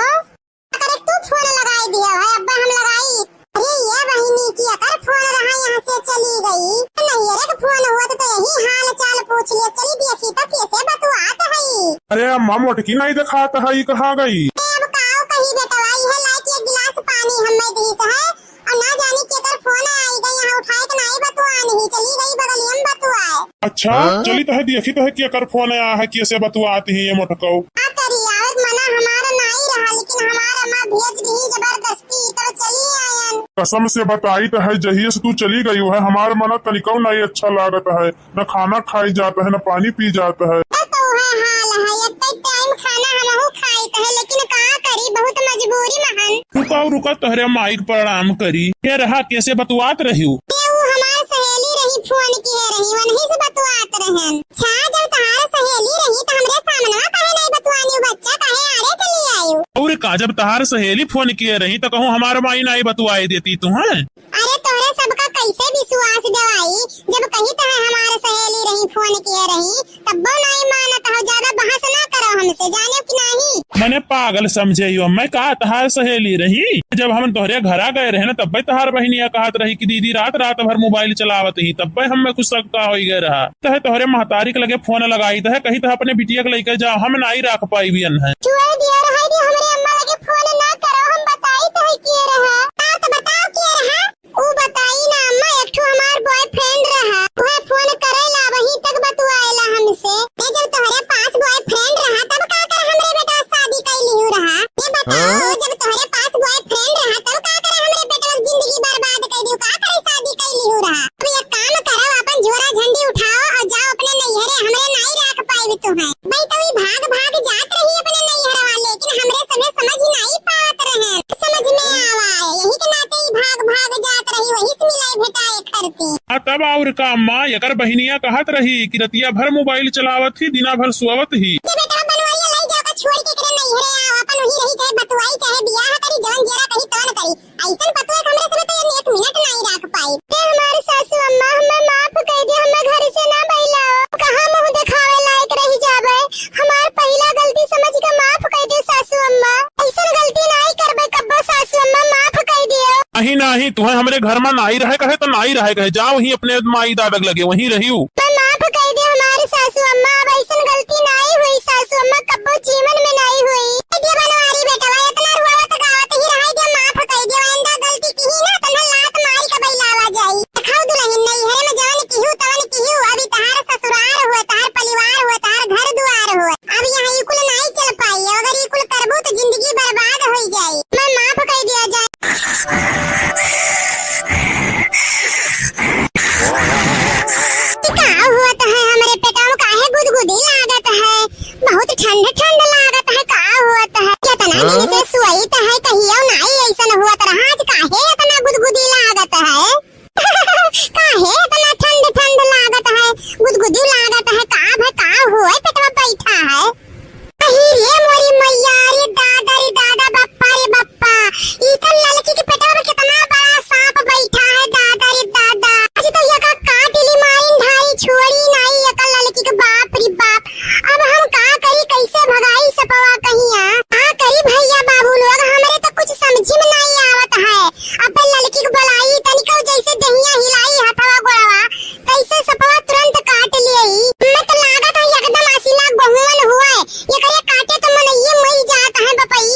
A: अगर तू फोन लगाई दिया है अब्बा हम लगाई। अरे ये बहिनी की अगर फोन रहा यहाँ से चली गई नहीं अरे फोन हुआ तो यही हाल चाल पूछ लिया चली देखी तो कैसे बतुआत है।
B: अरे अम्मा मोटकी नहीं दिखाता है कहाँ गई?
A: अब काओ कहीं बेटवाई है लाइट एक गिलास पानी हमें दी है और ना जाने के अगर फोन आई गई यहाँ उठाए तो नहीं बतुआ नहीं चली गई बगलिया में बतुआए।
B: अच्छा चली तो है देखी तो है कि अगर फोन आया है कैसे बतुआती है ये मोटको
A: मना हमारा नहीं रहा लेकिन हमारा माँ भेज दी जबरदस्ती तो चली आया रहन।
C: कसम से बताई तो है, जहिए से तू चली गई है हमारे मना तनिको नहीं अच्छा लागत है, न खाना खाई जाता है न पानी पी जाता है।
A: तो वह हाल है, एक टाइम खाना हमहू खाइत है, लेकिन का करी, बहुत मजबूरी महन।
B: रुका तोहरे माइक प्रणाम करी के रहा, कैसे बतुआत रही हूँ?
A: वो हमार सहेली रही, फोन किए रही, वही से बतुआत रहन। छा जब तहार सहेली रही तो हमरे सामने काहे नहीं बतुआनी, बच्चा काहे आरे चली आयु।
B: और का जब तहार सहेली फोन किए रही तो कहूँ हमारे माई नहीं बतुआई देती तू है?
A: अरे तोहरे सबका कैसे विश्वास देवाई, जब कही तो हमारे सहेली रही फोन किए रही तब नहीं मानत हो, ज्यादा बहस ना करो हमसे, जाने कि नहीं।
B: मैंने पागल समझे हो, मैं कहा तहार सहेली रही। जब हम तोहरे घर आ गए रहे ना तब तहार बहनिया कहत रही कि दीदी रात भर मोबाइल चलावत ही, तब हमें कुछ सकता हो गए रहा। तोहरे महतारी के लगे फोन लगाई तो कही तो अपने बिटिया के लेकर जाओ, हम नहीं रख पाई भी है।
A: छोड़ दिया रहा दी, हमरे अम्मा लगे फोन ना करो, हम बताई तो है किए रहा। तो बताओ किए रहा, ऊ बताई ना अम्मा, एक ठो हमार बॉयफ्रेंड रहा, वह फोन करेला वही तक बतुआएला हमसे। ये जब तोहरे पास बॉयफ्रेंड रहा तब का कर हमरे बेटा शादी कैली रहा, ये बताओ। जब तोहरे पास बॉयफ्रेंड रहा तब का कर हमरे बेटा जिंदगी बर्बाद कर दियो, का करे शादी कैली रहा। अब एक काम करो, अपन झोरा झंडी उठाओ और जाओ अपने नैहरे, हमरे नहीं रख पाई तू है भाई। तो भाग जात रही अपने नैहर वाले, लेकिन हमरे समय समझ नहीं पात रहे, समझ में आवा यही के नाते ही भाग जात रही, वही से मिलाई भेटाए खरती।
B: तब और का अम्मा एकर बहनिया कहत रही कि रतिया भर मोबाइल चलावत ही, दिना भर सोवत ही।
A: बेटा बनवाइया ले जाकर छोड़ के करे नैहरे आओ, अपन वही रही, चाहे बतुआई चाहे बियाह करी, जवन जरा कही तवन करी। ऐसन पतुआ हमरे समय तो एक मिनट नहीं रख पाई। ते हमारी सासू अम्मा हमें माफ कर दे, हमें घर से ना बहिलाओ, कहां मुंह दिखावे लायक रही जावे। हमार पहला गलती समझ के माफ कर दे सासू अम्मा, ऐसन गलती नहीं करबे कब्बो, सासू अम्मा माफ कर दियो।
B: नहीं तुम्हें हमरे घर में नहीं रहे कहे तो नहीं रहे कहे, जाओ वही अपने माई दादक लगे वहीं रही हूँ।
A: मैं माफ कर दे हमारी सासू अम्मा, अब ऐसन गलती नहीं हुई सासू अम्मा, कब्बो जीवन में नहीं हुई। दे बनवारी बेटा इतना रुआ तो गावत ही रहा, दे माफ कर दे, आइंदा गलती की ही ना तन्हा लात मारी के बैलावा जाई। खाओ दुल्हन नैहरे में जवन किहू तवन किहू, अभी तहार ससुराल हुआ, तहार परिवार हुआ, तहार घर दुआर हुआ, अब यहाँ ई कुल नहीं चल पाई, अगर ई कुल करबो तो जिंदगी बर्बाद हो जाई। मैं माफ कर दिया जाए। क्या हुआ तो है हमरे पेट में, काहे गुदगुदी लागत है, बहुत ठंड लागत है, का हुआ तो है, कितना दिन से सोई तो है, कहियो नहीं ऐसा हुआ तो आज काहे इतना गुदगुदी लागत है। काहे इतना ठंड लागत है, गुदगुदी लागत है, का हुआ पेट में बैठा है। अरे मोरी मैया, रे दादा बप्पा रे बप्पा, ई तो लड़की के पेट में कितना बड़ा सांप बैठा है, दादा रे दादा। अच्छा तो ये का काटली माइन ढाई छोड़ी नहीं, ये का लड़की के बाप रे बाप। अब हम का करी, कैसे भगाई सपवा कहिया, का करी भैया बाबू लोग, हमरे तो कुछ समझ में नहीं आवत है। अब लड़की को बुलाई तनिको जैसे दहिया हिलाई हथवा गोड़वा, कैसे सपवा तुरंत काट लियई। मैं तो लागत है एकदम असीला बहुवन हुआ, ये करे काटे तो मन ये मई जाता है बपई।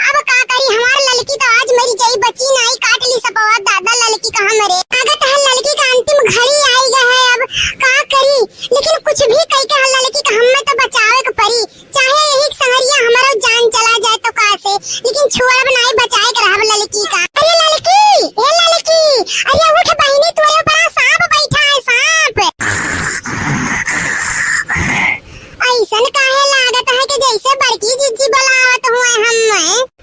A: अब का करी, हमार लड़की तो आज मरी जाई, बची नहीं, काट ली सपवा, दादा लड़की कहां मरे। लागत है लड़की का अंतिम घड़ी आई गया है, अब का करी, लेकिन कुछ भी कह के लड़की का हमें तो बचावे के पड़ी, चाहे यही संगरिया हमारो जान चला जाए तो कासे, लेकिन छोड़ब नहीं, बचाए के रहब लड़की का। अरे लड़की, ए लड़की, अरे उठ बहिनी, तोरे ऊपर सांप बैठा है, सांप। ऐसन काहे लागत है कि जैसे बड़की जिज्जी बुलावत हुए हम।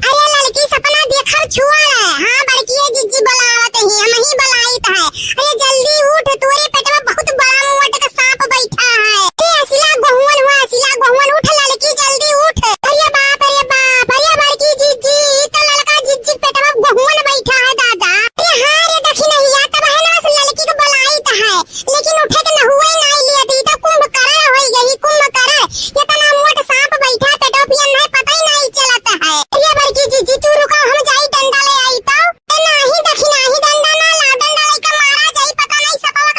A: अरे लड़की सपना देखब छुआ रहे, हाँ बड़की जिज्जी बुलावत ही, हम ही बुलाइत है। अरे जल्दी उठ, तोरे पेट में बहुत बड़ा मोट का सांप बैठा है। ए असिला बहुवन हुआ, असिला बहुवन, उठ लड़की जल्दी उठ। अरे बाप, अरे बड़की जिज्जी, तो लड़का जिज्जी पेट में बहुवन बैठा है दादा। अरे हाँ रे देखी नहीं, या तब है ना लड़की को बुलाइत है, लेकिन उठे के न हुए नहीं लिया, तो कुंभकर्ण हो गई, कुंभकर्ण। इतना मोट सांप बैठा पेटोपियन नहीं, पता ही नहीं चलता है। ये बड़की जीजी तू रुका, हम जाई डंडा ले आई तो नहीं देखी नहीं, डंडा ना ला, डंडा लेके मारा जाई, पता नहीं सपवा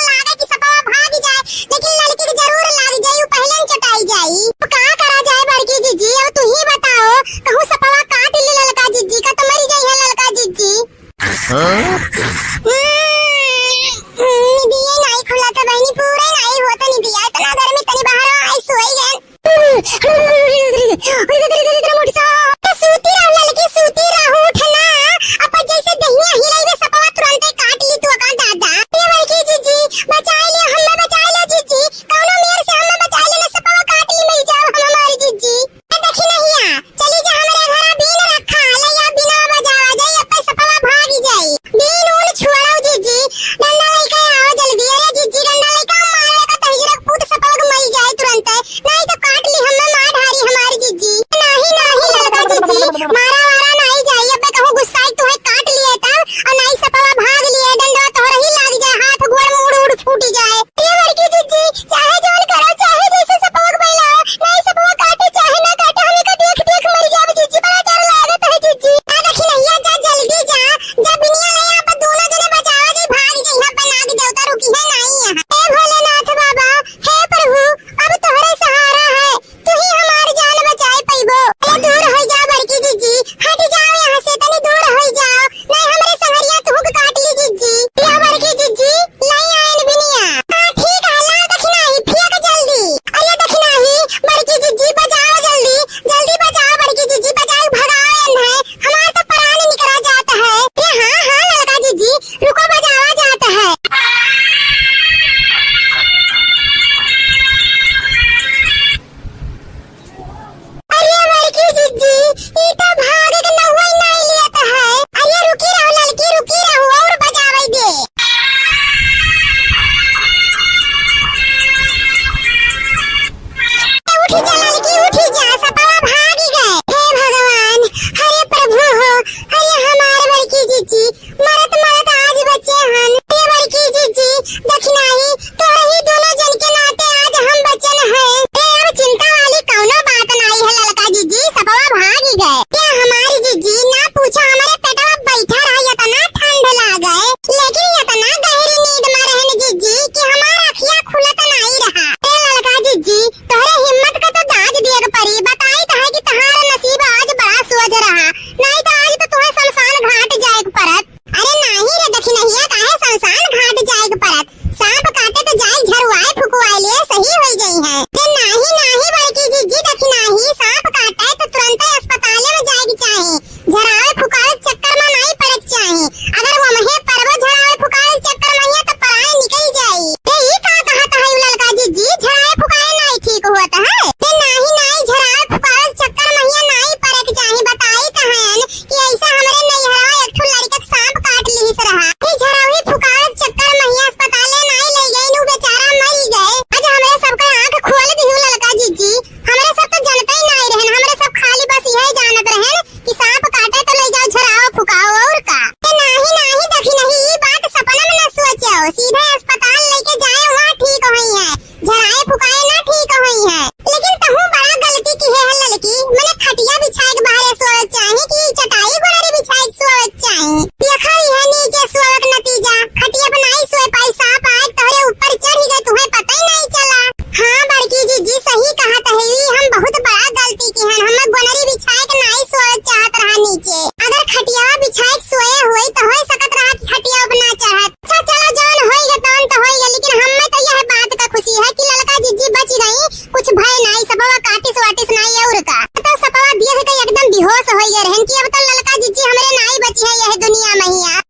A: आओ, सीधे अस्पताल लेके जाए, वहाँ ठीक हुई है, झराए फुकाए ना ठीक हुई है। लेकिन तहु बड़ा गलती की है लड़की, मैंने खटिया बिछाए के बाहर सोवक चाहे कि चटाई गोड़री बिछाए के सोवक चाहे। देखा ही है नीचे सोवक नतीजा, खटिया बनाई सोए पैसा पाए तोरे ऊपर चढ़ गए, तुम्हें पता ही नहीं चला। हाँ बड़की जीजी सही कहा तहेली, हम बहुत बड़ा गलती की है, हम गोनरी बिछाए के नहीं सोवक चाहत रहा नीचे। अगर खटिया बिछाए के सोए हुई तो हो सकत रहा कि खटिया अपना चाहत। अच्छा चलो जान होइगा तौन तो होइगा, लेकिन हमें तो यह बात का खुशी है कि लड़का जीजी बच गई, कुछ भय नहीं, सबवा काटिस वाटिस नहीं और का। तो सबवा दिया है एकदम बेहोश हो गए रहन कि अब तो लड़का जीजी हमरे नहीं बची है यह दुनिया में ही।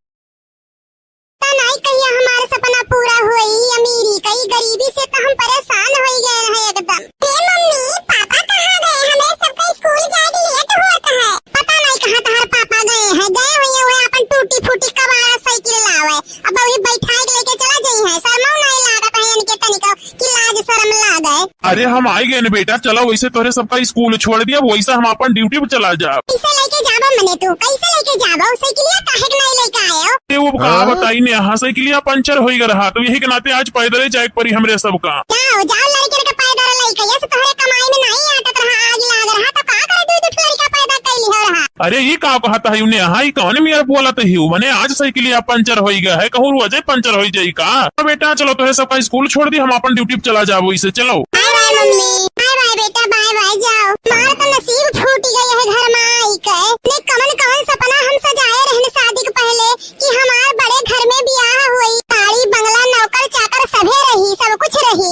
A: नहीं कहिया हमारा सपना पूरा हुई, अमीरी कई गरीबी से तो हम परेशान हो गए हैं एकदम। मम्मी पापा कहाँ गए? हमें सबका स्कूल जाके लेट होता है। पता नहीं कहाँ तहार पापा गए हैं, गए हुए अपन टूटी फूटी कबाड़ा साइकिल लावे, अब वही बैठाए लेके चला जाई है। शर्मा नहीं लागत है इनके तनिको कि लाज शर्म लागे।
B: अरे हम आए गए न बेटा, चलो वैसे तोरे सबका स्कूल छोड़ दिया, वैसा हम अपन ड्यूटी पे चला जा।
A: कैसे लेके जाबो मने तू? कैसे लेके जाबो? साइकिलिया काहे के नहीं लेके आए हो?
B: वो कहा बताई ने यहाँ साइकिलिया पंचर हो गया रहा, तो यही के नाते आज पैदल जाए परी हमरे सबका।
A: जाओ जाओ लड़के के पैदल लेके, ये तोहरे कमाई में नहीं आटत रहा, आग लाग रहा तो का करे दूध लड़का पैदा कैली हो रहा।
B: अरे ये का कहता है उन्हें, हाँ कौन मेरा बोला तो ही मैंने आज साइकिलिया पंचर हो गया है, कहूँ रोजे पंचर हो जाये का। तो बेटा चलो तो सबका स्कूल छोड़ दी, हम अपन ड्यूटी पे चला जाओ, इसे चलो।
A: Bye bye mummy, bye bye बेटा, बाय बाय जाओ। हमारा तो नसीब फूट गया है घर में आई के। ने कमन सपना हम सजाए रहने शादी के पहले कि हमारे बड़े घर में ब्याह हुई, गाड़ी बंगला नौकर चाकर सभे रही, सब कुछ रही।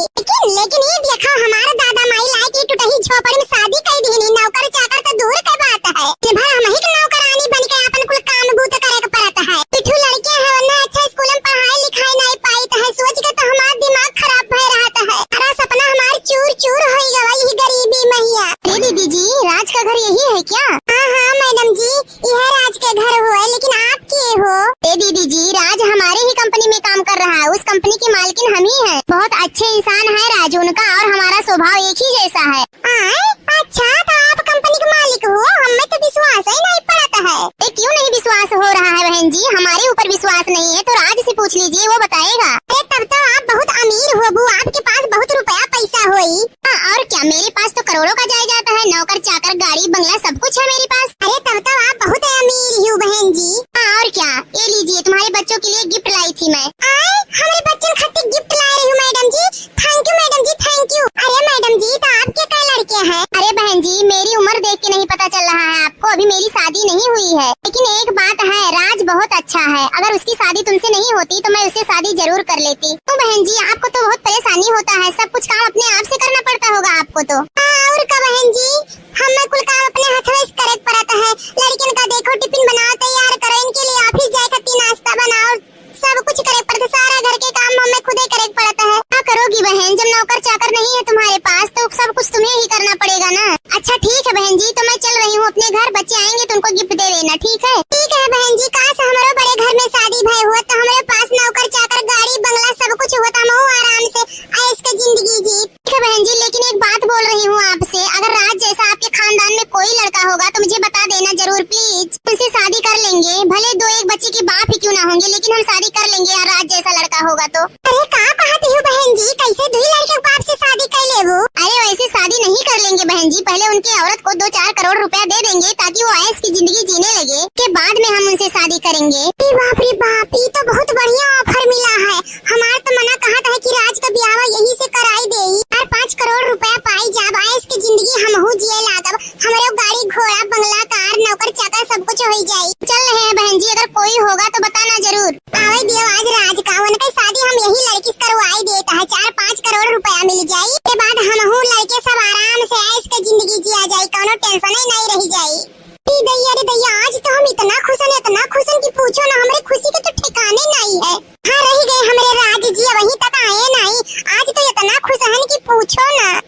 A: लेकिन ये देखो हमारे दादा माई लाए की टूटही झोपड़ी में शादी कर दी, नौकर चाकर तो दूर की बात है, भाई हम ही नौकरानी बन के अपन कुल काम बूत करे के पड़ता है। पिठू लड़के है वरना अच्छा स्कूल में पढ़ाई लिखाई नहीं पाई है, सोच के तो हमारा दिमाग खराब भय रहता है। सारा सपना हमार चूर चूर हो गया यही गरीबी मैया। दीदी जी राज का घर यही है क्या? हाँ मैडम जी यह राज के घर हुआ है, लेकिन आप के हो? दीदी जी राज हमारे ही कंपनी में काम कर रहा है, उस कंपनी की मालकिन हम ही है। बहुत अच्छे इंसान है राज उनका, और हमारा स्वभाव एक ही जैसा है। अच्छा तो आप कंपनी के मालिक हो? हमें तो विश्वास ही नहीं पड़ता है। क्यों नहीं विश्वास हो रहा है बहन जी? हमारे ऊपर विश्वास नहीं है तो राज से पूछ लीजिए, वो बताएगा। अरे तब तो आप बहुत अमीर हो बू, आपके पास बहुत रुपया पैसा होई। और क्या, मेरे पास तो करोड़ों का जायदाद है, नौकर चाकर गाड़ी बंगला सब कुछ है मेरे पास। अरे तब तो आप बहुत अमीर हो बहन जी। और क्या, ये लीजिए तुम्हारे बच्चों के लिए गिफ्ट लाई थी मैं। हमारे बच्चों खातिर गिफ्ट ला रही हूँ madam ji, thank you madam ji, thank you. अरे मैडम जी तो आपके कई लड़के हैं? अरे बहन जी मेरी उम्र देख के नहीं पता चल रहा है आपको, अभी मेरी शादी नहीं हुई है। लेकिन एक बात है, राज बहुत अच्छा है, अगर उसकी शादी तुमसे नहीं होती तो मैं उससे शादी जरूर कर लेती। तो बहन जी आपको तो बहुत परेशानी होता है, सब कुछ काम अपने आप से करना पड़ता होगा आपको तो। और का बहन जी हमें कुल काम अपने हाथों से करे पड़ता है। लड़कियों का देखो टिफिन बनाओ, तैयार करो, इनके लिए ऑफिस जाए खातिर नाश्ता बनाओ, सब कुछ करे पड़ता, सारा घर के काम हमें खुद ही करे पड़ता है। क्या करोगी बहन, जब नौकर चाकर नहीं है तुम्हारे पास तो सब कुछ तुम्हें ही करना पड़ेगा ना। अच्छा ठीक है बहन जी, तो मैं चल रही हूँ अपने घर, बच्चे आएंगे तो उनको गिफ्ट दे देना, ठीक है? ठीक है बहन जी, काश हमारे बड़े घर में शादी भय हुआ तो हमारे पास नौकर चाकर गाड़ी बंगला सब कुछ होता, मैं आराम से ऐश की जिंदगी जी। ठीक है बहन जी, लेकिन एक बात बोल रही हूँ आपसे, अगर राज जैसा आपके खानदान में कोई लड़का होगा तो मुझे बता देना जरूर प्लीज, उनसे शादी कर लेंगे, भले दो एक बच्चे के बाप ही क्यों ना होंगे, लेकिन हम शादी कर लेंगे यार राज जैसा लड़का होगा तो। अरे क्या कहती हो बहन जी, कैसे दो लड़के बाप से शादी कर लेबो? अरे वैसे शादी नहीं कर लेंगे बहन जी, पहले उनकी औरत को 2-4 करोड़ रुपया दे देंगे ताकि वो ऐश की जिंदगी जीने लगे, के बाद में हम उनसे शादी करेंगे। बाप रे बाप, ये तो बहुत बढ़िया ऑफर मिला है। हमारा तो मना कहा था कि राज का ब्याह यही से कराई दे, 5 करोड़ रुपया पाई जाब, ऐश की जिंदगी हम हो जिए लागब, हमारे गाड़ी घोड़ा बंगला कार नौकर चाकर सब कुछ हो जाये। चल रहे हैं बहन जी, अगर कोई होगा तो बताना जरूर। आवे दियो आज राज का, उनकी शादी हम यही लड़की से करवाई देता है, 4-5 करोड़ रुपया मिल जाये, के बाद हम हो लड़के सब आराम से ऐश की जिंदगी जिया जाये, कोनो टेंशन ही नहीं रह जाये। रे दैया आज तो हम इतना खुश हैं कि पूछो ना, हमारे खुशी के तो ठिकाने नहीं है। हाँ रह गए हमारे राज जी, वहीं तक आए नहीं, आज तो इतना खुश हैं कि पूछो ना।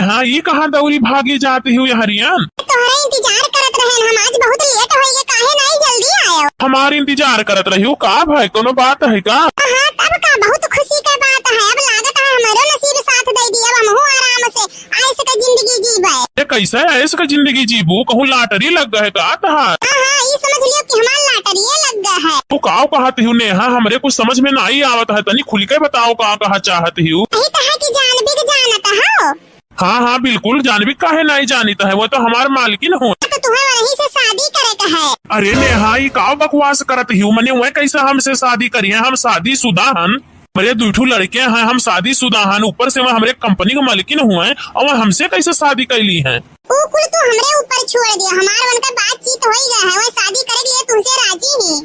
B: हाँ ये कहाँ दौरी भागी जाती हुई हरियान?
A: तुम्हारा इंतजार करत रहे हम, आज बहुत लेट हो गए, काहे नहीं जल्दी आयो?
B: हमारे इंतजार करत रही हो का भाई, कोनो बात है का?
A: हाँ तब का, बहुत खुशी की बात है, अब लागत है हमारो नसीब साथ दे दिया, हम हो आराम से ऐश की जिंदगी जीवे।
B: कैसे ऐसे का जिंदगी जीबू, कहूँ लाटरी लग गए का तहार?
A: हाँ, ये समझ लियो कि हमार लॉटरी लग गया है।
B: तू काव कहत हूँ नेहा, हमरे कुछ समझ में नहीं आवत है, तनी खुल के बताओ का कहा चाहत हूँ।
A: यही तो है कि जानबी के जानता हो।
B: हाँ हाँ बिल्कुल, जानबी काहे नहीं जानता है, वो तो हमार मालकिन हो।
A: तो तुम्हें वहीं से शादी करे का है।
B: अरे नेहा, ये काव बकवास करत हूँ, मने वह कैसे हमसे शादी करी है? हम शादी शुदा हन, मेरे दूठू लड़के हैं, हम शादी शुदा हन, ऊपर से वह हमारे कंपनी के मालिकिन हुए और वह हमसे कैसे शादी कैली है?
A: वो कुल तो हमरे ऊपर छोड़ दिया, हमार उनका बातचीत हो ही गया है, वो शादी करे लिए तुमसे राजी ही।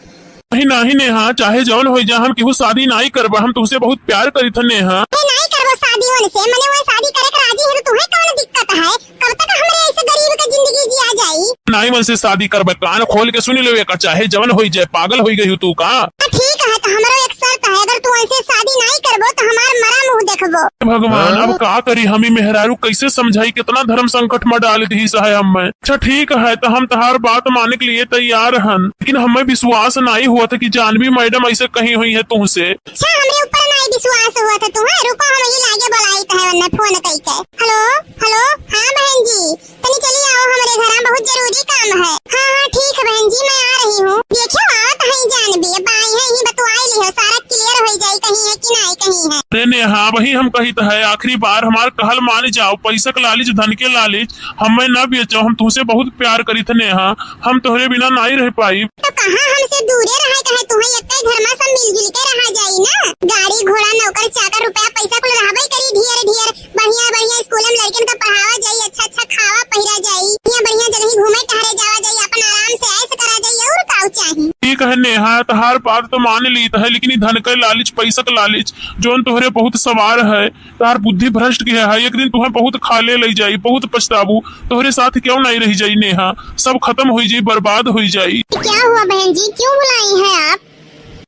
B: नहीं नेहा, चाहे जौन हो जा, हम केहू शादी नहीं करबा, हम तुमसे बहुत प्यार करी थे नेहा।
A: नहीं करबो शादी होने से, मने वो शादी करे के राजी है तो तुम्हें कौन दिक्कत है? कब तक हमरे ऐसे गरीब का जिंदगी जिया जाई?
B: नहीं मन से शादी करबे, कान खोल के सुन लेवे का, चाहे जवन हो जाए, पागल हो गई तू का?
A: ठीक है, तो हमारा एक शर्त है, अगर तू ऐसे शादी नहीं करबो तो हमार मरा मुंह देखबो।
B: भगवान अब का करी, हमी मेहरारू कैसे समझाई, कितना धर्म संकट में डाल दी है हमें। अच्छा ठीक है, तो हम तहार बात मानने के लिए तैयार हन, लेकिन हमें विश्वास नहीं हुआ था कि जानवी मैडम ऐसे कही हुई है तुमसे।
A: अच्छा, हमरे ऊपर नहीं विश्वास हुआ था तुम्हें? रुको, हम ही लागे बुलाई था वरना फोन कई के। हेलो हेलो, हाँ बहन जी, तनी चली आओ हमारे घर, बहुत जरूरी काम है। हाँ हाँ ठीक है बहन जी, मैं आ रही हूँ। देखियो आवत है जानवी, अब आई है, ही बतवाई ली हो, सारा क्लियर हो जाए कहीं है कि नहीं कहीं है।
B: अरे नेहा, वही हम कही है, आखिरी बार हमार कहल मान जाओ, पैसा के लालच, धन के लालच हमें न बेचो, हम तुमसे बहुत प्यार करी थे नेहा, हम तोहरे बिना नहीं रह पाई।
A: तो कहाँ हमसे दूरे रहे कहे, तुम्हें एक घर में सब मिलजुल के रहा जाई ना। गाड़ी घोड़ा नौकर चाकर रुपया पैसा कुल रहबे करी, ढेर ढेर बढ़िया बढ़िया स्कूल में लड़कन का पढ़ावा जाई, अच्छा खावा पहिरा जाई, बढ़िया जगह घूमे टहरे जावा जाई, अपन आराम से ऐश करा जाई, और का चाहिए?
B: ठीक है नेहा, तहार बात तो मान ली है, लेकिन धन के लालच, पैसा के लालच जोन तोहरे बहुत सवार है, तार बुद्धि भ्रष्ट की है, एक दिन तुम्हें बहुत खाले ले जाई, बहुत पछताबू, तोहरे साथ क्यों नहीं रही जाई नेहा, सब खत्म हो जाई, बर्बाद हो जाई।
A: क्या हुआ बहन जी, क्यों बुलाई है आप?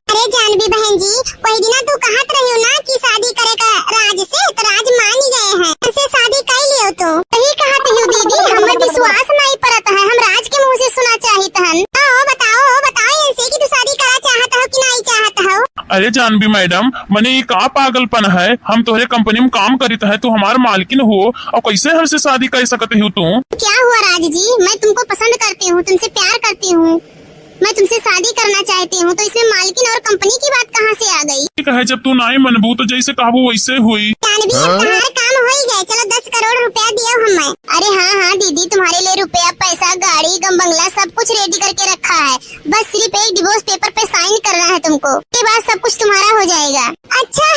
A: अरे जानवी बहन जी, वही दिन तू कहत रही हो ना कि शादी करे का राज से, तो राज मान ही गए हैं, ऐसे शादी कर लियो तो। सही कहत हो दीदी, हमें विश्वास नहीं पड़ता है, हम राज के मुंह से सुना चाहते हैं। बताओ ऐसे कि तू शादी करा चाहता हो कि नहीं चाहता हो?
B: अरे जानवी मैडम, मने ये का पागलपन है, हम तोहरे कंपनी में काम करीत है, तू हमार मालकिन हो और कैसे हमसे शादी कर सकते हो तू?
A: क्या हुआ राज जी, मैं तुमको पसंद करती हूँ, तुमसे प्यार करती हूँ, मैं तुमसे शादी करना चाहती हूँ, तो इसमें मालकिन और कंपनी की बात कहाँ से आ गई?
B: ठीक है, जब तू नहीं मनबू तो जैसे कहबू वैसे हुई।
A: जानवी, अब तुम्हारा काम हो ही गया, चलो 10 करोड़ रुपया दियो हमें। अरे हाँ दीदी, तुम्हारे लिए रुपया पैसा गाड़ी गम बंगला सब कुछ रेडी करके रखा है, बस सिर्फ एक डिवोर्स पेपर पे साइन करना है तुमको, के बाद सब कुछ तुम्हारा हो जाएगा। अच्छा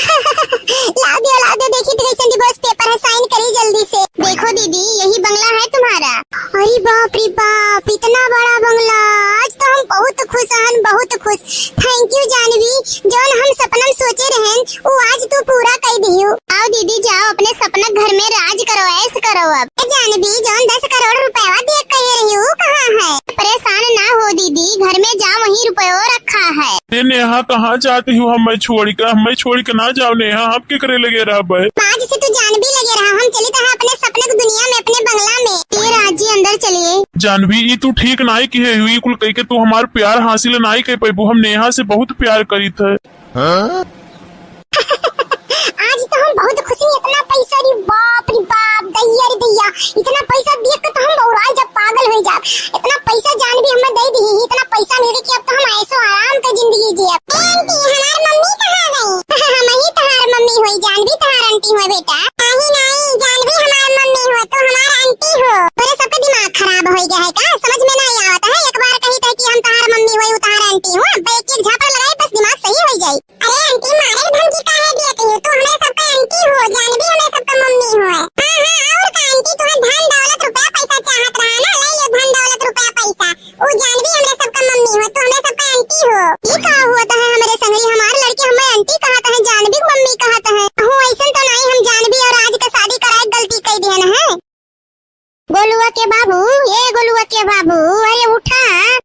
A: ला दो, देखी तो कैसे डिवोर्स पेपर है, साइन करी जल्दी से। देखो दीदी, यही बंगला है तुम्हारा। अरे बाप रे बाप, इतना बड़ा बंगला, आज तो हम बहुत खुश हन, बहुत खुश। थैंक यू जानवी, जोन हम सपना में सोचे रहन वो आज तू पूरा कर दियो। आओ दीदी, जाओ अपने सपना घर में राज करो, ऐश करो। अब जानवी, जोन 10 करोड़ रुपया देख कह रही हूँ, कहाँ है? परेशान ना हो दीदी, घर में जाओ, वही रुपया रखा है।
B: नेहा कहाँ जाती हूँ, हमें छोड़ के ना जाओ नेहा, हम के करे लगे रहा भाई।
A: आज से तू जानवी लगे रहा, हम चले तो अपने सपने की दुनिया में, अपने बंगला में। ये राज जी अंदर चलिए।
B: जानवी, ये तू ठीक नहीं की है हुई, कुल कह के तू हमार प्यार हासिल नहीं कर पाई, हम नेहा से बहुत प्यार करी थे।
A: आज तो हम बहुत खुशी, इतना पैसा, रे बाप दैया रे दैया, इतना पैसा देख के तो हम बौराई जब पागल हो जा। इतना पैसा जानवी हमें दे दी, इतना पैसा मिले कि अब तो हम ऐसो आराम का जिंदगी जिए। आंटी, हमार मम्मी कहाँ गई? हम ही तहार मम्मी होई, जानवी तहार आंटी हो बेटा। नहीं जानवी हमार मम्मी हो, तो हमार आंटी हो। तोरे सबका दिमाग खराब हो गया है का? समझ में नहीं आवता है? एक बार कही था कि हम तहार मम्मी होई, तहार आंटी हो, एक एक झापड़ लगाई बस दिमाग सही हो जाए। अरे आंटी, मारे धमकी काहे देती हो? तू हमें सबका आंटी हो, जानवी हमें सबका मम्मी हो। हाँ और का आंटी, तुम्हें धन दौलत रुपया पैसा चाहत रहा ना, ले ये धन दौलत रुपया पैसा, वो जानवी हमें सबका मम्मी हो, तो हमें सबका आंटी हो। ये का हुआ है हमारे संगरी, हमारे लड़के हमें आंटी कहता है, जानवी मम्मी कहता है। हो ऐसा तो नहीं, हम जानवी और आज का शादी कराए गलती कर दिया ना है। गोलुआ के बाबू, ये गोलुआ के बाबू, अरे उठा,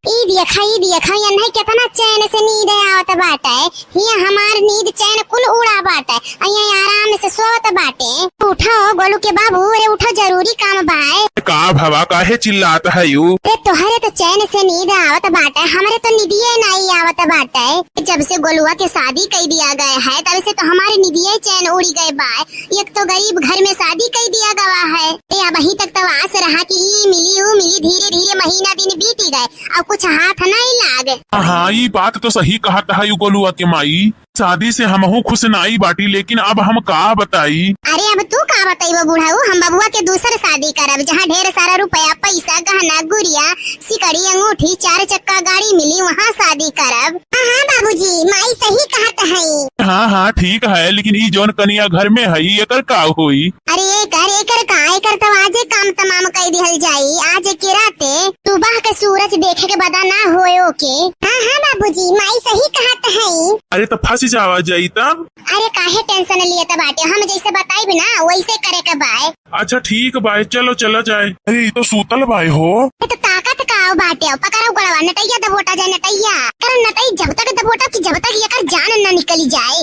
A: ई देखा नहीं कितना चैन से नींद आवत बाटे, ये हमार नींद चैन कुल उड़ा बाटे, अये आराम से सोत बाटे। उठो गोलू के बाबू, अरे उठो, जरूरी काम बाय।
B: का भवा काहे चिल्लाता है यू?
A: अरे तोहरे तो चैन से नींद आवत बाटे, हमारे तो निदिये नहीं आवत बाटे। जब से गोलुआ के शादी कर दिया गया है तब से तो हमारे निदिये चैन उड़ी गए बाय। एक तो गरीब घर में शादी कर दिया गया है, अब अभी तक तो आस रहा कि ये मिली वो मिली, धीरे धीरे महीना दिन बीती गए, अब कुछ हाथ नहीं लागे।
B: हाँ ये बात तो सही कहा था यू गोलुआ के माई, शादी से हमहू खुश नाई बाटी, लेकिन अब हम का बताई?
A: अरे अब तू का बताइबो बुढ़ाऊ, हम बबुआ के दूसर शादी करब जहाँ ढेर सारा रुपया पैसा गहना गुड़िया सिकड़ी अंगूठी 4 चक्का गाड़ी मिली, वहाँ शादी करब। हाँ बाबूजी, माई सही कहत है।
B: हाँ हाँ ठीक है, लेकिन ई जौन कनिया घर में है एकर का हुई?
A: अरे एकर का एकर तो आजे काम तमाम कर दिहल जाई, आज के राते सुबह के सूरज देखे के बदा ना होयो के। हाँ बाबूजी, माई सही कहत है।
B: अरे तो फंस जावा जाई तब।
A: अरे काहे टेंशन लिए बाटे, हम जैसे बताइब ना वैसे करे के बाय।
B: अच्छा ठीक बाय, चलो चला जाए। अरे ये तो सूतल बाय हो।
A: तो ताकत का बाटे, पकड़ो गड़वा नटैया दबोटा जाए, नटैया कर नटई जब तक दबोटा कि जब तक ये जान न निकली जाए।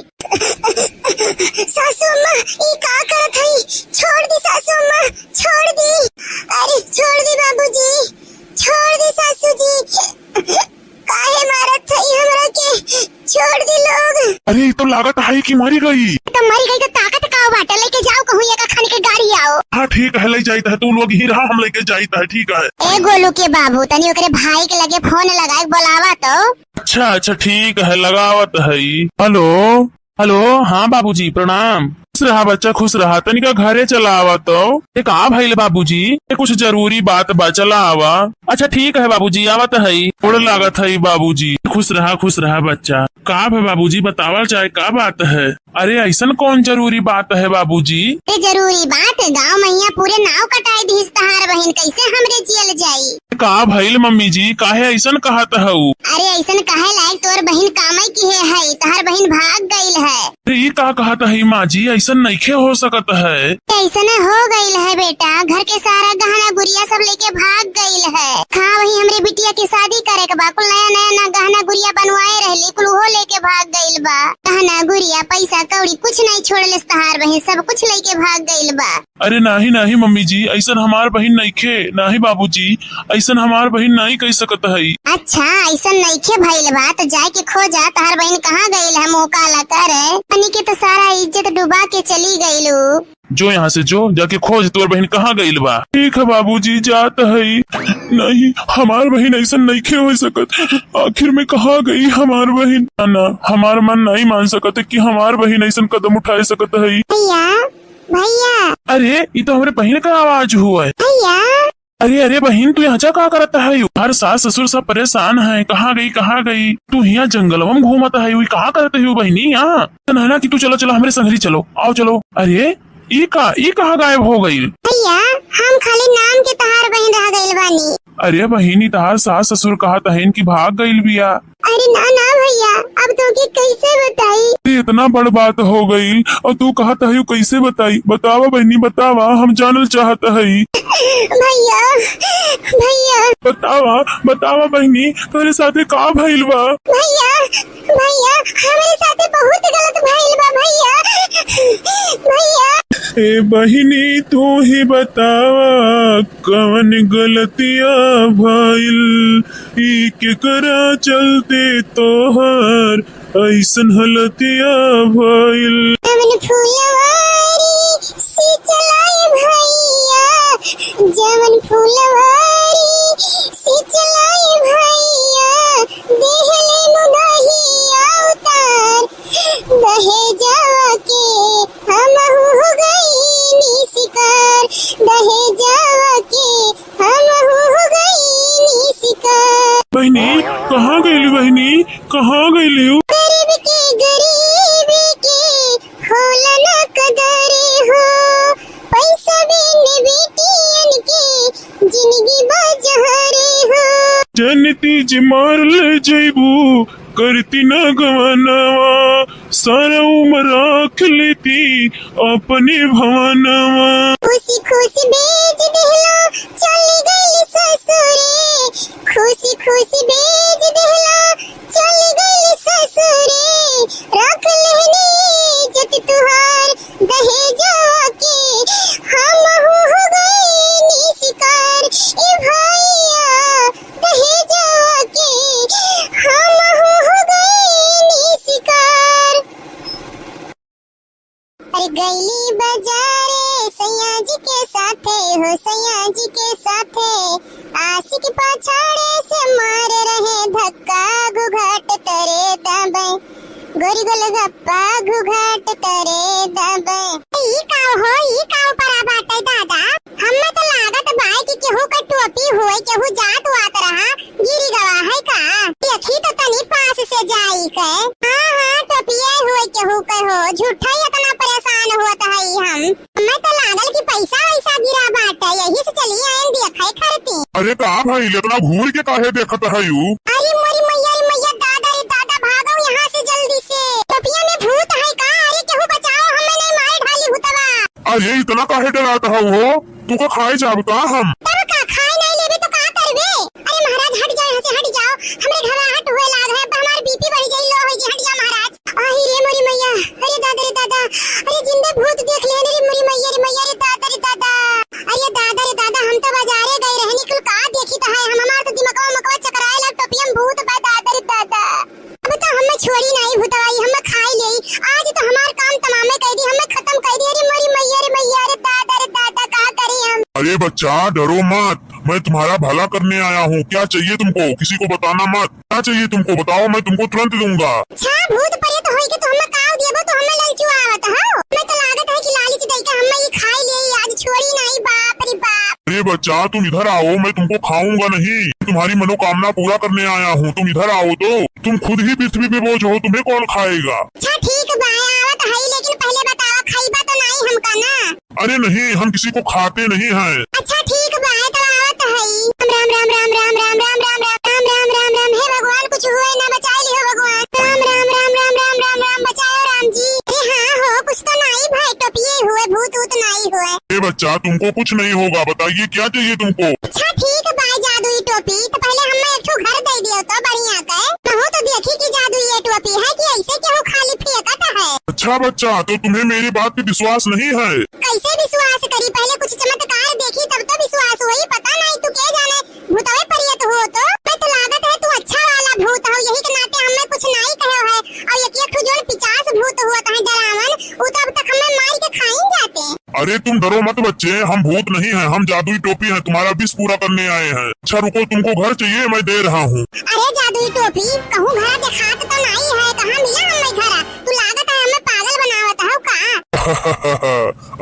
A: सासू माँ ये का करत हई, छोड़ दी सासू माँ, छोड़ दी। अरे छोड़ दी बाबूजी, छोड़ दी सासू जी, काहे मारत हई हमरा के, छोड़ दी लोग।
B: अरे तो लागत है कि मरी गई।
A: तो मरी गई तो ताकत का बाटे, लेके जाओ कहूँ एक खाने के गाड़ी आओ।
B: हाँ ठीक है, ले जाता है, तू लोग ही रहा, हम लेके जाता है। ठीक है
A: ए गोलू के बाबू, तनी ओकरे भाई के लगे फोन लगाए बोलावा तो।
B: अच्छा अच्छा ठीक है, लगावत है। हेलो हेलो, हाँ बाबूजी प्रणाम। खुश रहा बच्चा, खुश रहा, तनिका घरे चला आवा तो। एक आ भाई बाबूजी, कुछ जरूरी बात बा, चला आवा। अच्छा ठीक है बाबूजी, आवत है, थोड़ा लागत है बाबूजी। खुश रहा बच्चा। का है बाबूजी, बतावल चाहे का बात है? अरे ऐसा कौन जरूरी बात है बाबूजी?
A: जरूरी बात, गाँव मैया पूरे नाव कटाई दी तहार बहन, कैसे हमरे जियल जाई?
B: का भइल मम्मी जी, काहे ऐसा कहत हऊ?
A: अरे ऐसा कहे लायक तोर बहन कामई की है, तहार बहन भाग गईल है।
B: अरे ये का कहत है माँ जी, ऐसा नइखे हो सकत है।
A: ऐसा हो गईल है बेटा, घर के सारा गहना गुड़िया सब लेके भाग गईल है। खा वही हमरे बिटिया की शादी करे के बा, कुल नया नया गहना गुड़िया बनवाए रहली, कुल वो लेके भाग गईल बा। गहना गुड़िया पैसा कौड़ी कुछ नहीं छोड़ले तहार बहन, सब कुछ लेके भाग गईल बा।
B: अरे नहीं नहीं मम्मी जी, ऐसा हमार बहन नइखे, नहीं बाबूजी, ऐसा हमार बहन नहीं कह सकत है।
A: अच्छा ऐसा नइखे भइल बा तो जाए के खोजा, तहार बहन कहाँ गईल है, मौका ला करे, पनी के तो सारा इज्जत डुबा के चली गईलू।
B: जो यहाँ से जो जाके खोज तोर बहन कहाँ गईल बा। ठीक है बाबूजी, जात है। नहीं हमार बहन ऐसा नइखे हो सकत, आखिर में कहाँ गई हमार बहन? ना हमार मन नहीं मान सकत कि हमार बहन ऐसा कदम उठा सकत है।
A: भैया भैया,
B: अरे ये तो हमारे बहन का आवाज हुआ है।
A: भैया
B: अरे अरे बहन, तू यहाँ का करता है? हर सास ससुर सब परेशान है, कहाँ गई? तू यहाँ जंगल में घूमता है, कहाँ करते है बहनी? यहाँ ना कि तू चलो चलो हमारे संगरी चलो, आओ चलो। अरे ई कहाँ गायब हो गई?
A: भैया हम खाली नाम के तहार बहन रह गईल बानी।
B: अरे बहिनी, तहार सास ससुर कहा तहन की भाग गईल बिया।
A: अरे ना भैया, अब तो के कैसे बताई?
B: इतना बड़ बात हो गई और तू कहा है कैसे बताई? बतावा बहनी बतावा, हम जानल चाहता है।
A: भैया भैया
B: बतावा बहनी, तेरे साथे का भइल बा?
A: भैया हमारे साथे बहुत गलत भइल बा भैया।
B: ए बहिनी तू ही बतावा, कौन गलतिया भइल, ई केकरा चलते तोहर ऐसन हलतिया भइल।
A: जवन फूलवारी से चलाए भैया, जवन फूलवारी से चलाए भैया, देहले मुदहिया उतार, दहे जावा के हम हो गई नी शिकार, दहे जावा के हम हो गई नी शिकार।
B: बहनी कहाँ गईली? बहनी कहाँ गईली?
A: गरीबी के होला ना कदर हो, पैसा बिन बेटियन के जिंदगी बाजहरे हो।
B: जनती जे मार ले जैबू, करती न गवनवा, सारा उम्र राख लेती अपने भवनवा।
A: खुशी खुशी बेच दिहला चली गई ससुरे, खुशी खुशी बेच दिहला चली गई ससुरे, रख लेनी इज्जत तुहार, दहेजवा के अरे गईली बाजारे सैया जी के साथे हो सैया जी के साथे आशिक पछाड़े से मार रहे धक्का घुघाट तरे दबे गोरी गोलगप्पा घुघाट तरे दबे ई का परा बाटे दादा हम्मे तो लागत बाई कि केहू का टोपी होय केहू जात वात रहा गिरी गवा है का देखी तो तनी पास से जाई के हां टोपिया होय केहू के हो झूठा ही इतना परेशान होत है हम्मे तो लागल कि पैसा वैसा गिरा बाटे यही से चली आइन देखै खरती
C: अरे का भाई इतना घूर के काहे देखत है यू?
A: अरे मोरी मैया दादा रे दादा भागो यहाँ से जल्दी से टोपिया में भूत है का अरे केहू बचाओ हमें नहीं मार ढाली भूतवा
C: अरे इतना काहे डराता है वो? तू का खाए जाब का हम?
A: तब का खाए नहीं लेबे तो का करबे? अरे महाराज हट जाओ यहाँ से हट जाओ हमरे घबराहट हुए लाग है हमार बीपी बढ़ जाई लो है जी हट जा महाराज आही रे मोरी मैया अरे दादा अरे जिंदे भूत देख ले रे मोरी मैया रे दादा रे दादा अरे दादा हम तो बाजारे गए रहे निकल का देखी तो है हम हमार तो दिमागवा मकवा चकराए ला टोपियम भूत बा दादा रे दादा अब तो हमें छोड़ी नहीं भूतवाई हम खाई ले आज तो हमार काम तमामे कर दी हमें खत्म कर दी अरे मोरी मैया रे दादा का करें हम?
C: अरे बच्चा डरो मत, मैं तुम्हारा भला करने आया हूँ। क्या चाहिए तुमको? किसी को बताना मत। क्या चाहिए तुमको बताओ, मैं तुमको तुरंत दूंगा।
A: अच्छा भूत प्रेत होई के तो हमें काव देबो तो हमें ललचू आवत हो। मैं तो लागत है कि लालच दई के हमें ये खाई ले आज छोड़ी नहीं बाप रे बाप।
C: अरे बच्चा तुम इधर आओ, मैं तुमको खाऊंगा नहीं, तुम्हारी मनोकामना पूरा करने आया हूँ। तुम इधर आओ तो तुम खुद ही पृथ्वी पे बोझ हो, तुम्हें कौन खाएगा?
A: अच्छा ठीक बा आवत है लेकिन पहले बताओ खाईबा तो नहीं हमका ना?
C: अरे नहीं, हम किसी को खाते नहीं हैं।
A: अच्छा ठीक बा तो आवत है। राम राम राम राम राम राम राम राम राम राम राम राम राम हे भगवान कुछ हुए ना बचा लियो भगवान। राम राम राम राम राम राम राम बचाओ राम जी। अरे हाँ हो कुछ तो नहीं भाई टोपिए हुए भूत ऊत नहीं हुए।
C: अरे बच्चा तुमको कुछ नहीं होगा, बताइए क्या चाहिए तुमको?
A: अच्छा ठीक बा जादुई टोपी तो पहले हमें एक ठो घर दे दियो तो बढ़िया के हो तो देखी कि जादुई ये टोपी है कि ऐसे क्यों खाली फेंकत है।
C: अच्छा बच्चा तो तुम्हें मेरी बात पे विश्वास नहीं है?
A: कैसे विश्वास करी, पहले कुछ चमत्कार देखी तब तो विश्वास हुई। पता नहीं तू क्या जाने भूतवे परियत हो तो मैं तो लागत है तू अच्छा वाला भूत हो, यही के नाते हमें कुछ नहीं कहो है। और एक ठो जोन 50 भूत हुआ है डरावन वो तो अब तक हमें मार के खा ही जाते।
C: अरे तुम डरो मत बच्चे, हम भूत नहीं हैं, हम जादुई टोपी हैं, तुम्हारा विष पूरा करने आए हैं। अच्छा रुको, तुमको घर चाहिए, मैं दे रहा हूँ।
A: अरे जादुई टोपी कहूँ घर के खात तो नहीं है, कहाँ मिला हमें घर? तू लागत है हमें पागल बनावत हो का?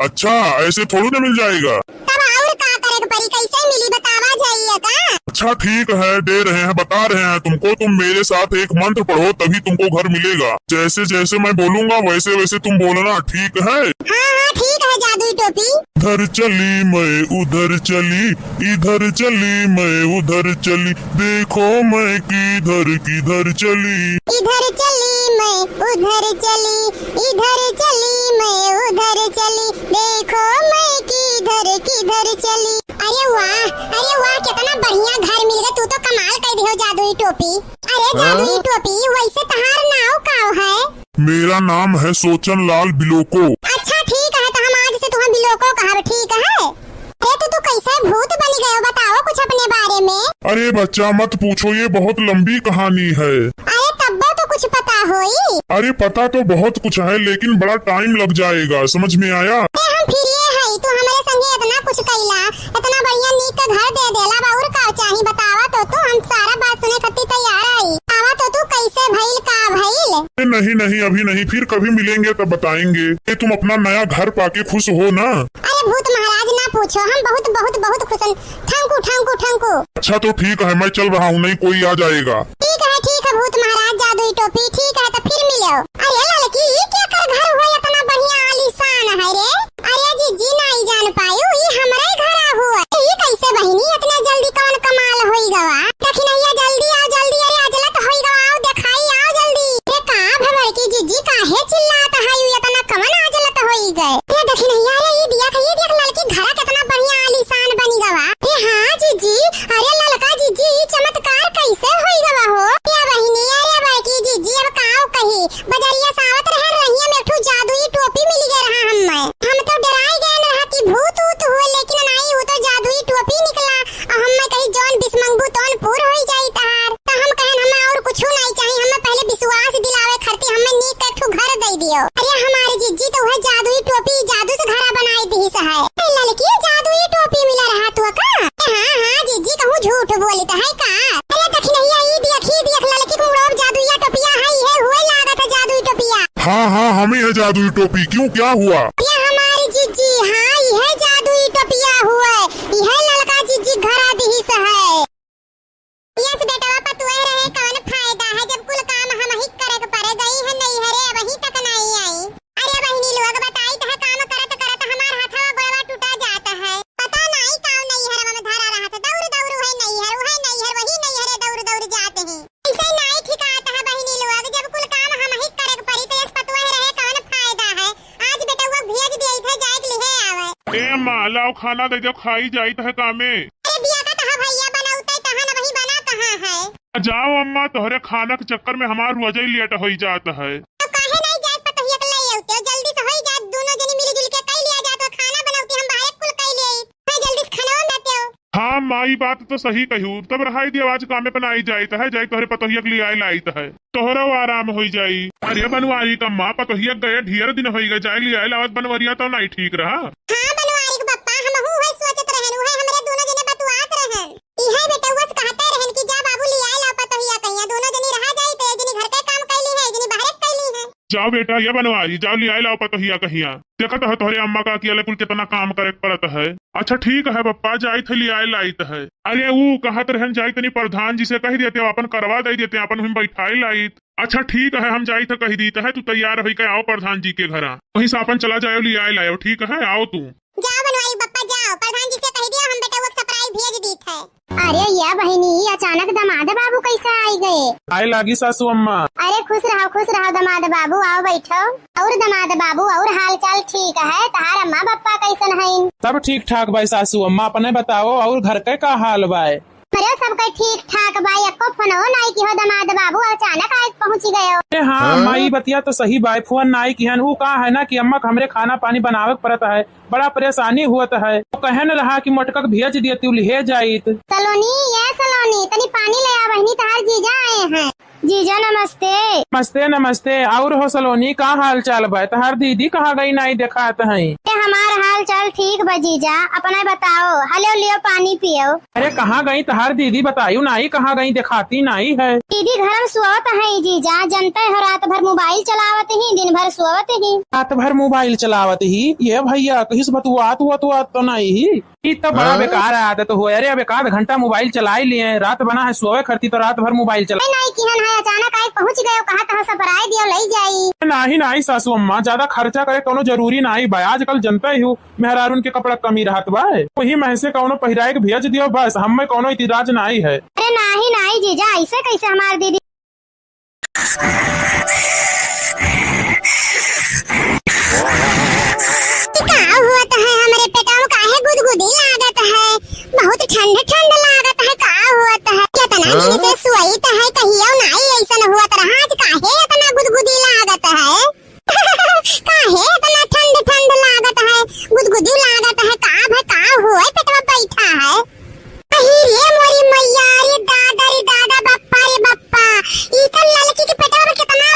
C: अच्छा ऐसे थोड़ी ना मिल जाएगा।
A: तब और का करे के परी, कैसे मिली बतावा जाइए का?
C: अच्छा ठीक है, दे रहे हैं, बता रहे हैं तुमको। तुम मेरे साथ एक मंत्र पढ़ो तभी तुमको घर मिलेगा। जैसे जैसे मैं बोलूंगा वैसे वैसे तुम बोलना, ठीक है?
A: हाँ ठीक है जादुई टोपी।
C: इधर चली मैं उधर चली, इधर चली मैं उधर चली, देखो मैं किधर किधर चली।
A: इधर चली मैं उधर चली, इधर चली मैं उधर चली, देखो मैं किधर किधर चली। अरे वाह कितना बढ़िया घर मिल गया, तू तो कमाल कर दियो जादुई टोपी। अरे जादुई टोपी वैसे तहार नाव काव है?
C: मेरा नाम है सोचन लाल बिलोको।
A: अच्छा ठीक है तो हम आज से तुम्हें बिलोको कहा, ठीक है? अरे तू कैसे भूत बन गए बताओ कुछ अपने बारे में।
C: अरे बच्चा मत पूछो, ये बहुत लंबी कहानी है।
A: अरे तब तो कुछ पता होई।
C: अरे पता तो बहुत कुछ है लेकिन बड़ा टाइम लग जाएगा, समझ में आया?
A: हम फिर ये है तू हमारे संगे इतना कुछ कैला, इतना बढ़िया नीक का घर दे देला और का चाही बतावा तो तू हम सारा बात सुने खातिर तैयार आई। आवा तो तू कैसे भइल का भइल?
C: नहीं अभी नहीं, फिर कभी मिलेंगे तब बताएंगे। ये तुम अपना नया घर पाके खुश हो ना?
A: अरे भूत महाराज ना पूछो, हम बहुत बहुत बहुत खुश हैं। ठंकू ठंकू ठंकू।
C: अच्छा तो ठीक है, मैं चल रहा हूँ, नहीं कोई आ जाएगा।
A: ठीक है भूत महाराज जादुई टोपी, ठीक है तो फिर मिलो। अरे लड़की ये क्या कर घर हुआ इतना बढ़िया आलीशान है रे? अरे जी नहीं जान पायू ये हमारे घर हुआ। ये कैसे बहिनी इतना जल्दी कौन कमाल होई गवा? देखी नहीं जल्दी आओ जल्दी, अरे अजलत होई गवा आओ दिखाई आओ जल्दी। ये का भवर की जीजी काहे चिल्लाता है यू इतना कौन अजलत होई गए? ये देखी नहीं अरे ये देख लड़की घर कितना बढ़िया आलीशान बनी गवा। ये हां जीजी, अरे ललका जीजी चमत्कार कैसे होई गवा हो? ये बहिनी अरे बड़की जीजी अब काओ कही बजरिया सावत लियो। अरे हमारी जिज्जी तो वह जादुई टोपी जादू से घरा बनाई दी है। लड़की जादुई टोपी मिला रहा तो का? हाँ हाँ जिज्जी कहूँ झूठ बोली तो है का? अरे देख नहीं आई देख लड़की को उड़ो जादुई टोपिया है ये हुए लागत है जादुई टोपिया।
C: हाँ हाँ हमें है जादुई टोपी, क्यों क्या हुआ?
A: ये हमारी जिज्जी हाँ यह जादुई टोपिया हुए यह लड़का जिज्जी घरा दी है। यस बेटा पतुए रहे कौन फायदा है जब कुल काम हम ही करे के पड़े गई है नहीं हरे वही तक नहीं आई। अरे बहनी लोग बताई तो काम करत करत हमार हाथवा गोड़वा टूटा जाता है। पता नहीं काऊ नहीं हरे में धारा रहा था दौड़ दौड़ है नहीं हर वही नहीं हर वही नहीं हरे दौड़ दौड़ जाते हैं। ऐसे नहीं ठिकाता है बहनी लोग जब कुल काम हम ही करे के पड़ी तो यस पतुए रहे कौन फायदा है। आज बेटा वो भेज दिए थे जाए के लिए आवे।
B: ए माँ लाओ खाना दे दो खाई जाई है कामे।
A: अरे बिया का तो भैया बनाउते तहन वही बना कहां है।
B: जाओ अम्मा तोहरे खाना के चक्कर में हमार वजह लेट हो जाता है।
A: तो काहे नहीं जात पतहिया के ले आउते जल्दी से होई जात दोनों जनी मिली जुल के कई लिया जात खाना बनाउती हम बाहर कुल कई ले है जल्दी से खाना बनाते हो।
B: हाँ माई बात तो सही कहू तब रहाई दी आवाज कामे बनाई जाइत है जाई तोहरे पतोहिया के लिए आई लाइत है तोहरा आराम हो जाई। अरे बनवारी का माँ पतोहिया गए ढेर दिन हो गए जाए लिया लावत बनवरिया तो नहीं ठीक रहा।
A: हां बनवारी के पप्पा हम हूं है सोचत रहन है हमरे दोनों जने बतुआत रहन इहे बेटा वस कहते रहन कि जा बाबू ले आए ला पतोहिया कहिया दोनों जनी रहा जाई तो जनी घर के काम कैली है जनी बाहर कैली है।
B: जाओ बेटा ये बनवारी जाओ ले आए लाओ पतोहिया कहिया देखत है तोहरे अम्मा का किया कुल कितना काम करे पड़त है। अच्छा ठीक है पप्पा जाई थे ले आए लाइत है। अरे वो कहत रहन जाई तनी प्रधान जी से कह देते अपन करवा दे देते अपन हम बैठाई लाइत। अच्छा ठीक है हम जाई थे कह दी है तू तैयार हो के आओ प्रधान जी के घर वहीं से अपन चला जाओ ले आए लाओ ठीक है आओ तू।
A: जाओ बनवारी बप्पा जाओ प्रधान जी से कह दिया हम बेटा वो सरप्राइज भेज दी थे। अरे या बहनी अचानक दामाद बाबू कैसे आई गए?
D: आए लागी सासू अम्मा।
A: अरे खुश रहो दामाद बाबू आओ बैठो। और दामाद बाबू और हाल चाल ठीक है तहार अम्मा पापा कैसन है?
D: सब ठीक ठाक भाई सासू अम्मा अपने बताओ और घर के का हाल बाय?
A: अरे सब कई ठीक ठाक भाई अक्को फोनो नहीं की हो दामाद बाबू अचानक आए पहुंच गए हो।
D: अरे हाँ माई बतिया तो सही बाई फोन नाई की वो कहा है ना कि अम्मा को हमरे खाना पानी बनावे पड़ता है बड़ा परेशानी हुआ है तो कहन रहा कि मटकक भेज दिए तू ले जाइत।
A: सलोनी ये सलोनी तनी पानी ले आ बहनी तहार जीजा आए हैं। जीजा नमस्ते।
D: नमस्ते नमस्ते और हो सलोनी का हाल चाल बा तहार दीदी कहाँ गई नहीं देखात है?
A: हमार हाल चाल ठीक बा जीजा अपना बताओ हलो लियो पानी पियो।
D: अरे कहाँ गई तहार दीदी बतायू नहीं कहाँ गई दिखाती नहीं है।
A: दीदी घर में सोवत है जीजा जनते हो रात भर मोबाइल चलावत ही दिन भर सोवत ही।
D: रात भर मोबाइल चलावत ही ये भैया कहीं से बतुआत तो नहीं ही ई तो बड़ा बेकार आदत हो। अरे अब 1 घंटा मोबाइल चला ही लिए रात बना है सोए करती तो रात भर मोबाइल चला
A: नहीं किहन है अचानक आए पहुंच गए कहा तहा सरप्राइज दियो ले जाई।
D: नहीं सासू अम्मा ज्यादा खर्चा करे कोनो जरूरी नहीं बा आजकल जनता ही हूँ मेहरारून के कपड़ा कमी रहत बा वही महसे कोनो पहिराए के भेज दियो बस हमें कोनो इतराज नहीं है।
A: अरे नहीं जीजा ऐसे कैसे हमार दीदी क्या होता है हमारे पेटा में काहे गुदगुदी लागत है बहुत ठंड लागत है का होता है कितना दिन से सोई तो है कहियो नहीं ऐसा हुआ रहा आज काहे इतना गुदगुदी लागत है काहे इतना ठंड लागत है गुदगुदी लागत है का हुआ पेटवा बैठा है। अरे मोरी मैया रे दादा बप्पा ई तो लड़की के पेटवा में कितना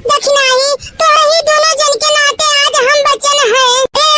A: देखी नहीं तो ही दोनों जन के नाते आज हम बचन है।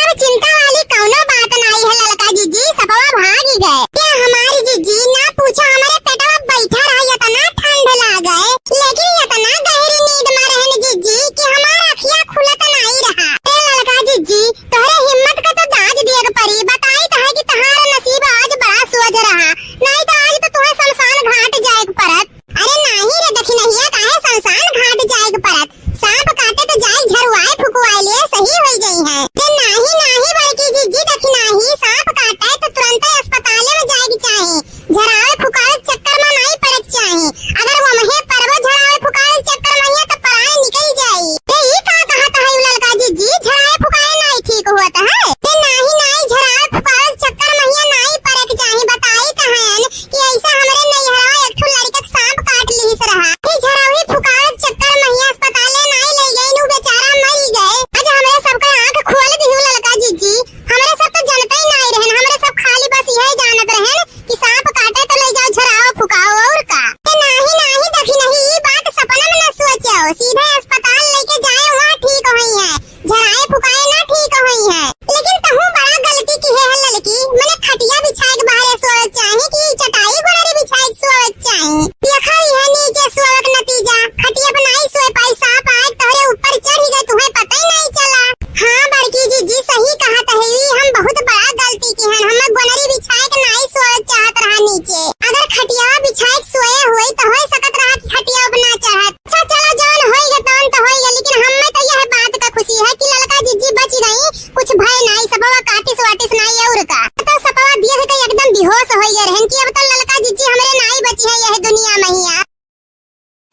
A: अब चिंता वाली कौनो बात नहीं है ललका जीजी, सपवा भाग ही गए। क्या हमारी जीजी ना पूछा हमारे पेटवा बैठा रहा इतना ठंड लागे, लेकिन इतना गहरी नींद में रहने जीजी कि हमारा अखियां खुलत नहीं रहा। ललका जीजी तोहरे हिम्मत का तो दाज दिए परी, बताई तो है कि तुम्हारा नसीब आज बड़ा सोच रहा, नहीं तो आज तो तुम्हें शमशान घाट जाए परत। अरे नहीं रे देखी नहीं काहे शमशान घाट जाए परत, सांप काटे तो जाए झरवाए फुकवाए ले सही हो गई है। नहीं बल्कि जीजी देखी नहीं सांप काटे तो तुरंत अस्पताल में जाएगी चाहिए, झरावे फुकावे चक्कर में नहीं पड़े चाहिए। अगर वो महे परवो झरावे फुकावे चक्कर में है तो पराए निकल जाई। ये का कहता है ललका जीजी झरावे फुकाए नहीं ठीक होता है। नहीं झरावे फुकावे चक्कर में नहीं पड़े चाहिए, बताई कहन कि ऐसा हमरे नहीं हरा एक ठो लड़का सांप काट ली रहा, झरावे फुकावे चक्कर में अस्पताल नहीं ले गई नु बेचारा मर गए। आज हमरे सबका आंख खोल दी ललका जीजी, हमरे सब तो जानते ही नहीं रहन, हमरे सब खाली बस यही जानत रहन कि सांप काटे तो ले जाओ झराओ फुकाओ और का। नहीं देखी नहीं ये बात सपना में न सोचो, सीधे अस्पताल लेके जाए वहाँ ठीक हुई है, झराए फुकाए ना ठीक हुई है। लेकिन तहु बड़ा गलती की है लड़की, मैंने खटिया बिछाए के बाहर सोच चाहिए कि चटाई गोड़री बिछाए सोच चाहिए। देखा है नीचे सोच नतीजा, खटिया बनाई सोए पाई सांप आए तोरे ऊपर चढ़ गए तुम्हें पता ही नहीं चला। हाँ बड़की जीजी सही कहा तहेवी, हम बहुत बड़ा गलती की है, हम गोनरी बिछाए के नहीं सोच चाहत रहा नीचे। अगर खटिया बिछाए सोए हुई तो हो सकत रहा कि खटिया बना चाहत। अच्छा चलो जौन होइगे तौन तो होइगे, लेकिन हमें तो यह बात का खुशी है कि ललका जीजी बच गई, कुछ भय नहीं, सपवा काटिस वाटिस नहीं और का। तो सपवा देख के एकदम बेहोश हो गए रहन कि अब तो ललका जीजी हमरे नहीं बची है यह दुनिया में ही।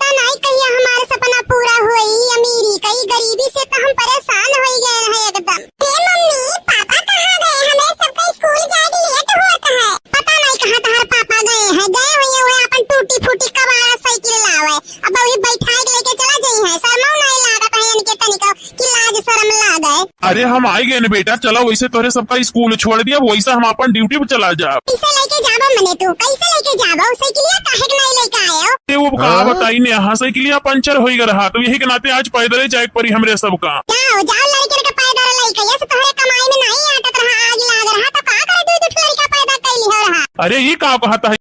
A: नहीं कहिया हमारा सपना पूरा हुई, अमीरी कई गरीबी से तो हम परेशान हो गए हैं एकदम। मम्मी पापा कहाँ गए, हमें सबका स्कूल जाके लेट होता है। पता नहीं कहाँ तुम्हारे पापा गए हैं, गए हुए हुए अपन टूटी फूटी कबाड़ा साइकिल लावे, अब वही बैठाए के लेके चला जाई है। शर्म नहीं लागत है इनके तनिको कि लाज शर्म लागे।
B: अरे हम आ गए न बेटा, चलो वैसे तोरे सबका स्कूल छोड़ दिया, वैसे हम अपन ड्यूटी पे चला जा।
A: कैसे लेके जाबो मने तू, कैसे लेके जाबो, साइकिलिया काहे के नहीं लेके आयो?
B: वो कहा बताई ने यहाँ साइकिलिया पंचर हो रहा, तो यही के नाते आज पैदल जाए परी हमरे सबका।
A: जाओ लड़के का पैदल लेके, ये तोहरे कमाई में नहीं आटत रहा, आग लाग रहा तो का करे दू लड़का पैदा कैली हो रहा।
B: अरे ये का कहता है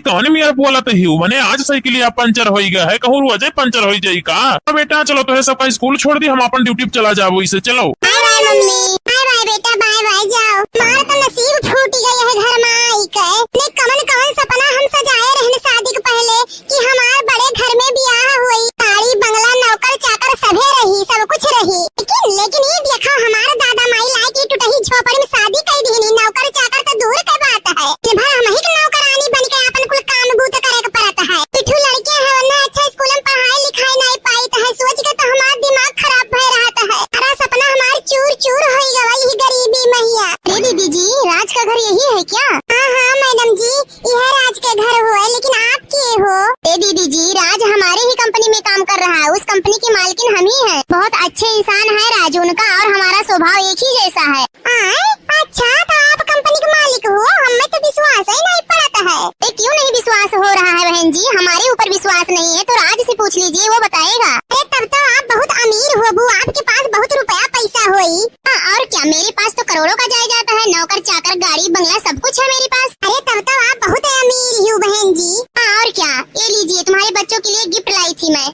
B: कौन मेरा बोला तो ही मैंने आज साइकिलिया पंचर हो गया है, कहूँ अजय पंचर हो जाये का। तो बेटा चलो तो सबका स्कूल छोड़ दी, हम अपन ड्यूटी पे चला जाओ, इसे चलो।
A: Bye bye mummy, bye bye बेटा, बाय बाय जाओ। हमारा तो नसीब फूट गया है घर में आई के, ने कौन सपना हम सजाए रहने शादी के पहले कि हमारे बड़े घर में ब्याह हुई, गाड़ी बंगला नौकर चाकर सभे रही, सब कुछ रही। लेकिन ये देखो हमारे दादा माई लाई की टूटही झोपड़ी में शादी कर दी, नौकर चाकर तो दूर की बात है, भाई हम ही नौकरानी बन के अपन कुल काम बूत करे के पड़ता है। पिठू लड़के है वरना अच्छा स्कूल में पढ़ाई लिखाई नहीं पाई तो है, सोच के तो हमारा दिमाग खराब भय रहा है। सारा सपना हमार चूर चूर हो गया यही गरीबी मैया। अरे दीदी जी राज का घर यही है क्या? हाँ मैडम जी यह राज के घर हुआ, लेकिन आप के हो? दीदी जी राज हमारे ही कंपनी में काम कर रहा है, उस कंपनी की मालकिन हम ही है। बहुत अच्छे इंसान है राज उनका, और हमारा स्वभाव एक ही जैसा है। अच्छा तो आप कंपनी के मालिक हो, हमें तो विश्वास ही नहीं पड़ता है। क्यों नहीं विश्वास हो रहा है बहन जी? हमारे ऊपर विश्वास नहीं है तो राज से पूछ लीजिए, वो बताएगा। अरे तब तो आप बहुत अमीर हो बू, आपके पास बहुत रुपया पैसा होई। और क्या, मेरे पास तो करोड़ों का जायदाद है, नौकर चाकर गाड़ी बंगला सब कुछ है मेरे पास। अरे तब तो आप बहुत अमीर हो बहन जी। और क्या, ये लीजिए तुम्हारे बच्चों के लिए गिफ्ट लाई थी मैं।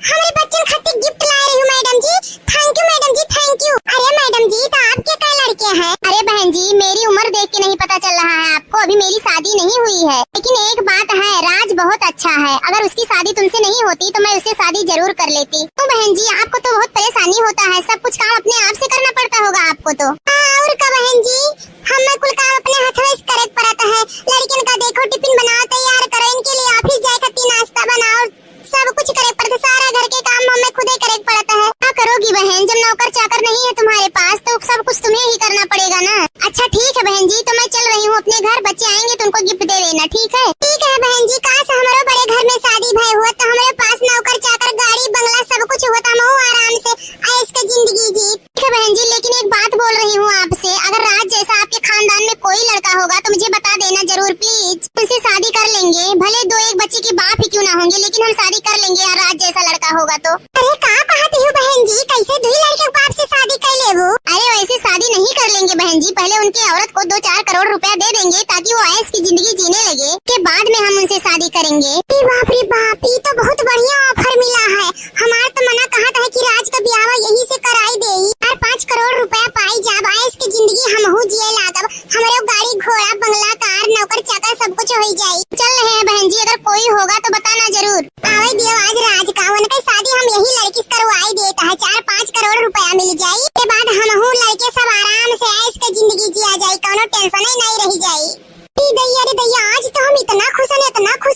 A: हमारे बच्चों खातिर गिफ्ट ला रही हूँ madam ji, thank you madam ji, thank you. अरे मैडम जी तो आपके कई लड़के हैं? अरे बहन जी मेरी उम्र देख के नहीं पता चल रहा है आपको, अभी मेरी शादी नहीं हुई है। लेकिन एक बात है, राज बहुत अच्छा है, अगर उसकी शादी तुमसे नहीं होती तो मैं उससे शादी जरूर कर लेती। तो बहन जी आपको तो बहुत परेशानी होता है, सब कुछ काम अपने आप से करना पड़ता होगा आपको तो। और का बहन जी हमें कुल काम अपने हाथों से करे पड़ता है। लड़कियों का देखो टिफिन बनाओ, तैयार करो, इनके लिए ऑफिस जाए खातिर नाश्ता बनाओ, सब कुछ करे पड़ता, सारा घर के काम हमें खुद ही करे पड़ता है। क्या करोगी बहन, जब नौकर चाकर नहीं है तुम्हारे पास तो सब कुछ तुम्हें ही करना पड़ेगा ना। अच्छा ठीक है बहन जी, तो मैं चल रही हूँ अपने घर, बच्चे आएंगे तो उनको गिफ्ट दे देना, ठीक है? ठीक है बहन जी, काश हमारे बड़े घर में शादी भय हुआ तो हमारे पास नौकर चाकर गाड़ी बंगला सब कुछ होता, मैं आराम से ऐश की जिंदगी जी। ठीक है बहन जी, लेकिन एक बात बोल रही हूँ आपसे, अगर राज जैसा आपके खानदान में कोई लड़का होगा तो मुझे बता देना जरूर प्लीज, उनसे शादी कर लेंगे, भले 2-1 बच्चे के बाप ही क्यों ना होंगे, लेकिन हम शादी कर लेंगे यार, राज जैसा लड़का होगा तो। अरे का कहते हो बहन जी, कैसे दुई लड़के के बाप से शादी कर लेबू? अरे वैसे शादी नहीं कर लेंगे बहन जी, पहले उनकी औरत को 2-4 करोड़ रुपया दे देंगे ताकि वो ऐश की जिंदगी जीने लगे, के बाद में हम उनसे शादी करेंगे। बाप रे बाप, ये तो बहुत बढ़िया ऑफर मिला है। हमार तो मना कहता है कि राज का ब्याह यही से कराई दे, और 5 करोड़ रुपया पाई जाब, ऐश की जिंदगी हमहू जिए लागब, हमारे गाड़ी घोड़ा बंगला कार नौकर चाकर सब कुछ हो जाये। चल रहे हैं बहन जी, अगर कोई होगा तो बताना जरूर। आवे दियो आज राज का, उनकी शादी हम यही लड़की से करवाई देता है, 4-5 करोड़ रुपया मिल जाये, के बाद हमहू लड़के सब आराम से ऐश की जिंदगी जिया जाये, कोनो टेंशन ही नहीं रही जाये। रे दैया, आज तो हम इतना खुश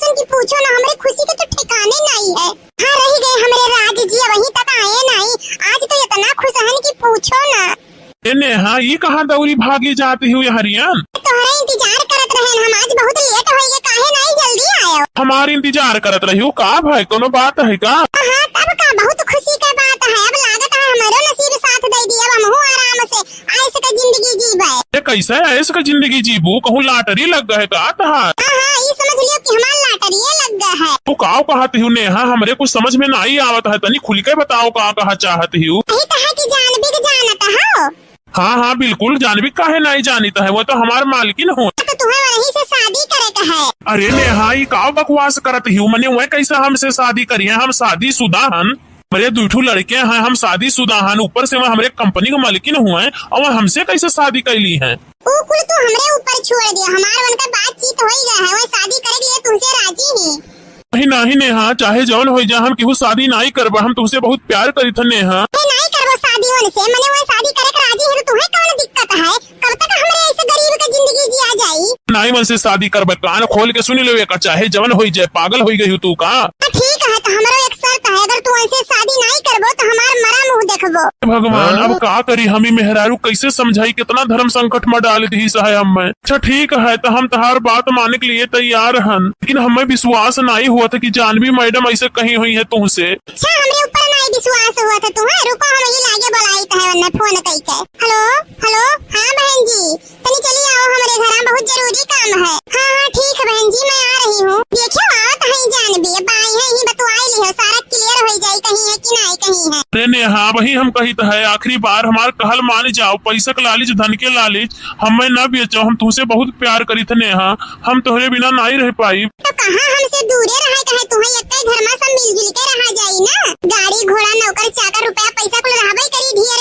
A: हैं कि पूछो ना, हमारे खुशी के तो ठिकाने नहीं है। हाँ रह गए हमारे राज जी, वहीं तक आए नहीं, आज तो इतना खुश हैं कि पूछो ना।
B: नेहा, ये कहाँ दौरी भागी जाती हुई हरियान?
A: तुम्हारा इंतजार करत रहे हम, आज बहुत लेट हो गए, काहे नहीं जल्दी आयो?
B: हमारे इंतजार करत रही हो का भाई, कोनो बात है का?
A: हाँ तब का, बहुत खुशी का बात है, अब लागत है हमारो नसीब साथ दे दिया, अब हमहू आराम से ऐश का जिंदगी जीबे।
B: ये कैसे ऐश का जिंदगी जीबू, कहूँ लॉटरी लग गए का तहार?
A: हाँ ये समझ लियो कि हमारा लॉटरी लग गया है।
B: तू काव कहती हूँ नेहा, हमरे कुछ समझ में नहीं आवत है, तनी खुल के बताओ का कहा चाहती हूँ।
A: यही तो है कि जानबी के जानता हो।
B: हाँ बिल्कुल, जानवी काहे नहीं जानीता है, वो तो हमार मालकिन हो।
A: तो तुम्हें वहीं से शादी करे का है।
B: अरे नेहा, ये काव बकवास करत हूँ, मने वह कैसे हमसे शादी करी है, हम शादी शुदा हन, मेरे 2 लड़के हैं, हम शादी शुदा हन, ऊपर से वह हमारे कंपनी के मालिकिन हुए हैं, और वह हमसे कैसे शादी कैली है?
A: वो कुल तो हमरे ऊपर छोड़ दिया, हमारा उनका बातचीत हो ही गया है, वो शादी करे लिए तुमसे राजी ही।
B: नहीं नेहा, चाहे जौन हो जा, हम केहू शादी नहीं करबा, हम तुमसे बहुत प्यार करी थे नेहा।
A: नहीं करबो शादी होने से, मने वो शादी करे के राजी है तो तुम्हें कौन दिक्कत है? कब तक हमरे ऐसे गरीब का जिंदगी जिया जाई?
B: नहीं मन से शादी करबा, कान खोल के सुनी लेवे का, चाहे जवन हो जाए, पागल हो गई तू का?
A: ठीक है, तो हमारा एक शर्त है, अगर तू ऐसे शादी नहीं करबो तो हमार मरा मुंह देखबो।
B: भगवान, अब का करी, हमी मेहरारू कैसे समझाई, कितना धर्म संकट में डाल दी है हमें। अच्छा ठीक है, तो हम तहार बात मानने के लिए तैयार हन, लेकिन हमें विश्वास नहीं हुआ था कि जानवी मैडम ऐसे कही हुई है तुमसे।
A: अच्छा हमरे ऊपर नहीं विश्वास हुआ था तुम्हें, रुको हम ये लागे बुलाई था वरना फोन कई के। हेलो हेलो, हाँ बहन जी, तनी चली आओ हमारे घर, बहुत जरूरी काम है। हाँ ठीक है बहन जी, मैं आ रही हूँ। देखियो आवत है जानवी, अब आई है, ही बतवाई ली हो, सारा क्लियर हो जाए, कहीं है कि नहीं कहीं है।
B: अरे नेहा, वही हम कही है, आखिरी बार हमार कहल मान जाओ, पैसा के लालच, धन के लालच हमें न बेचो, हम तुमसे बहुत प्यार करी थे नेहा, हम तोहरे बिना नहीं रह पाई।
A: तो कहाँ हमसे दूरे रहे कहे, तुम्हें एक घर में सब मिलजुल के रहा जाई ना, गाड़ी घोड़ा नौकर चाकर रुपया पैसा कुल रहबे करी, ढेर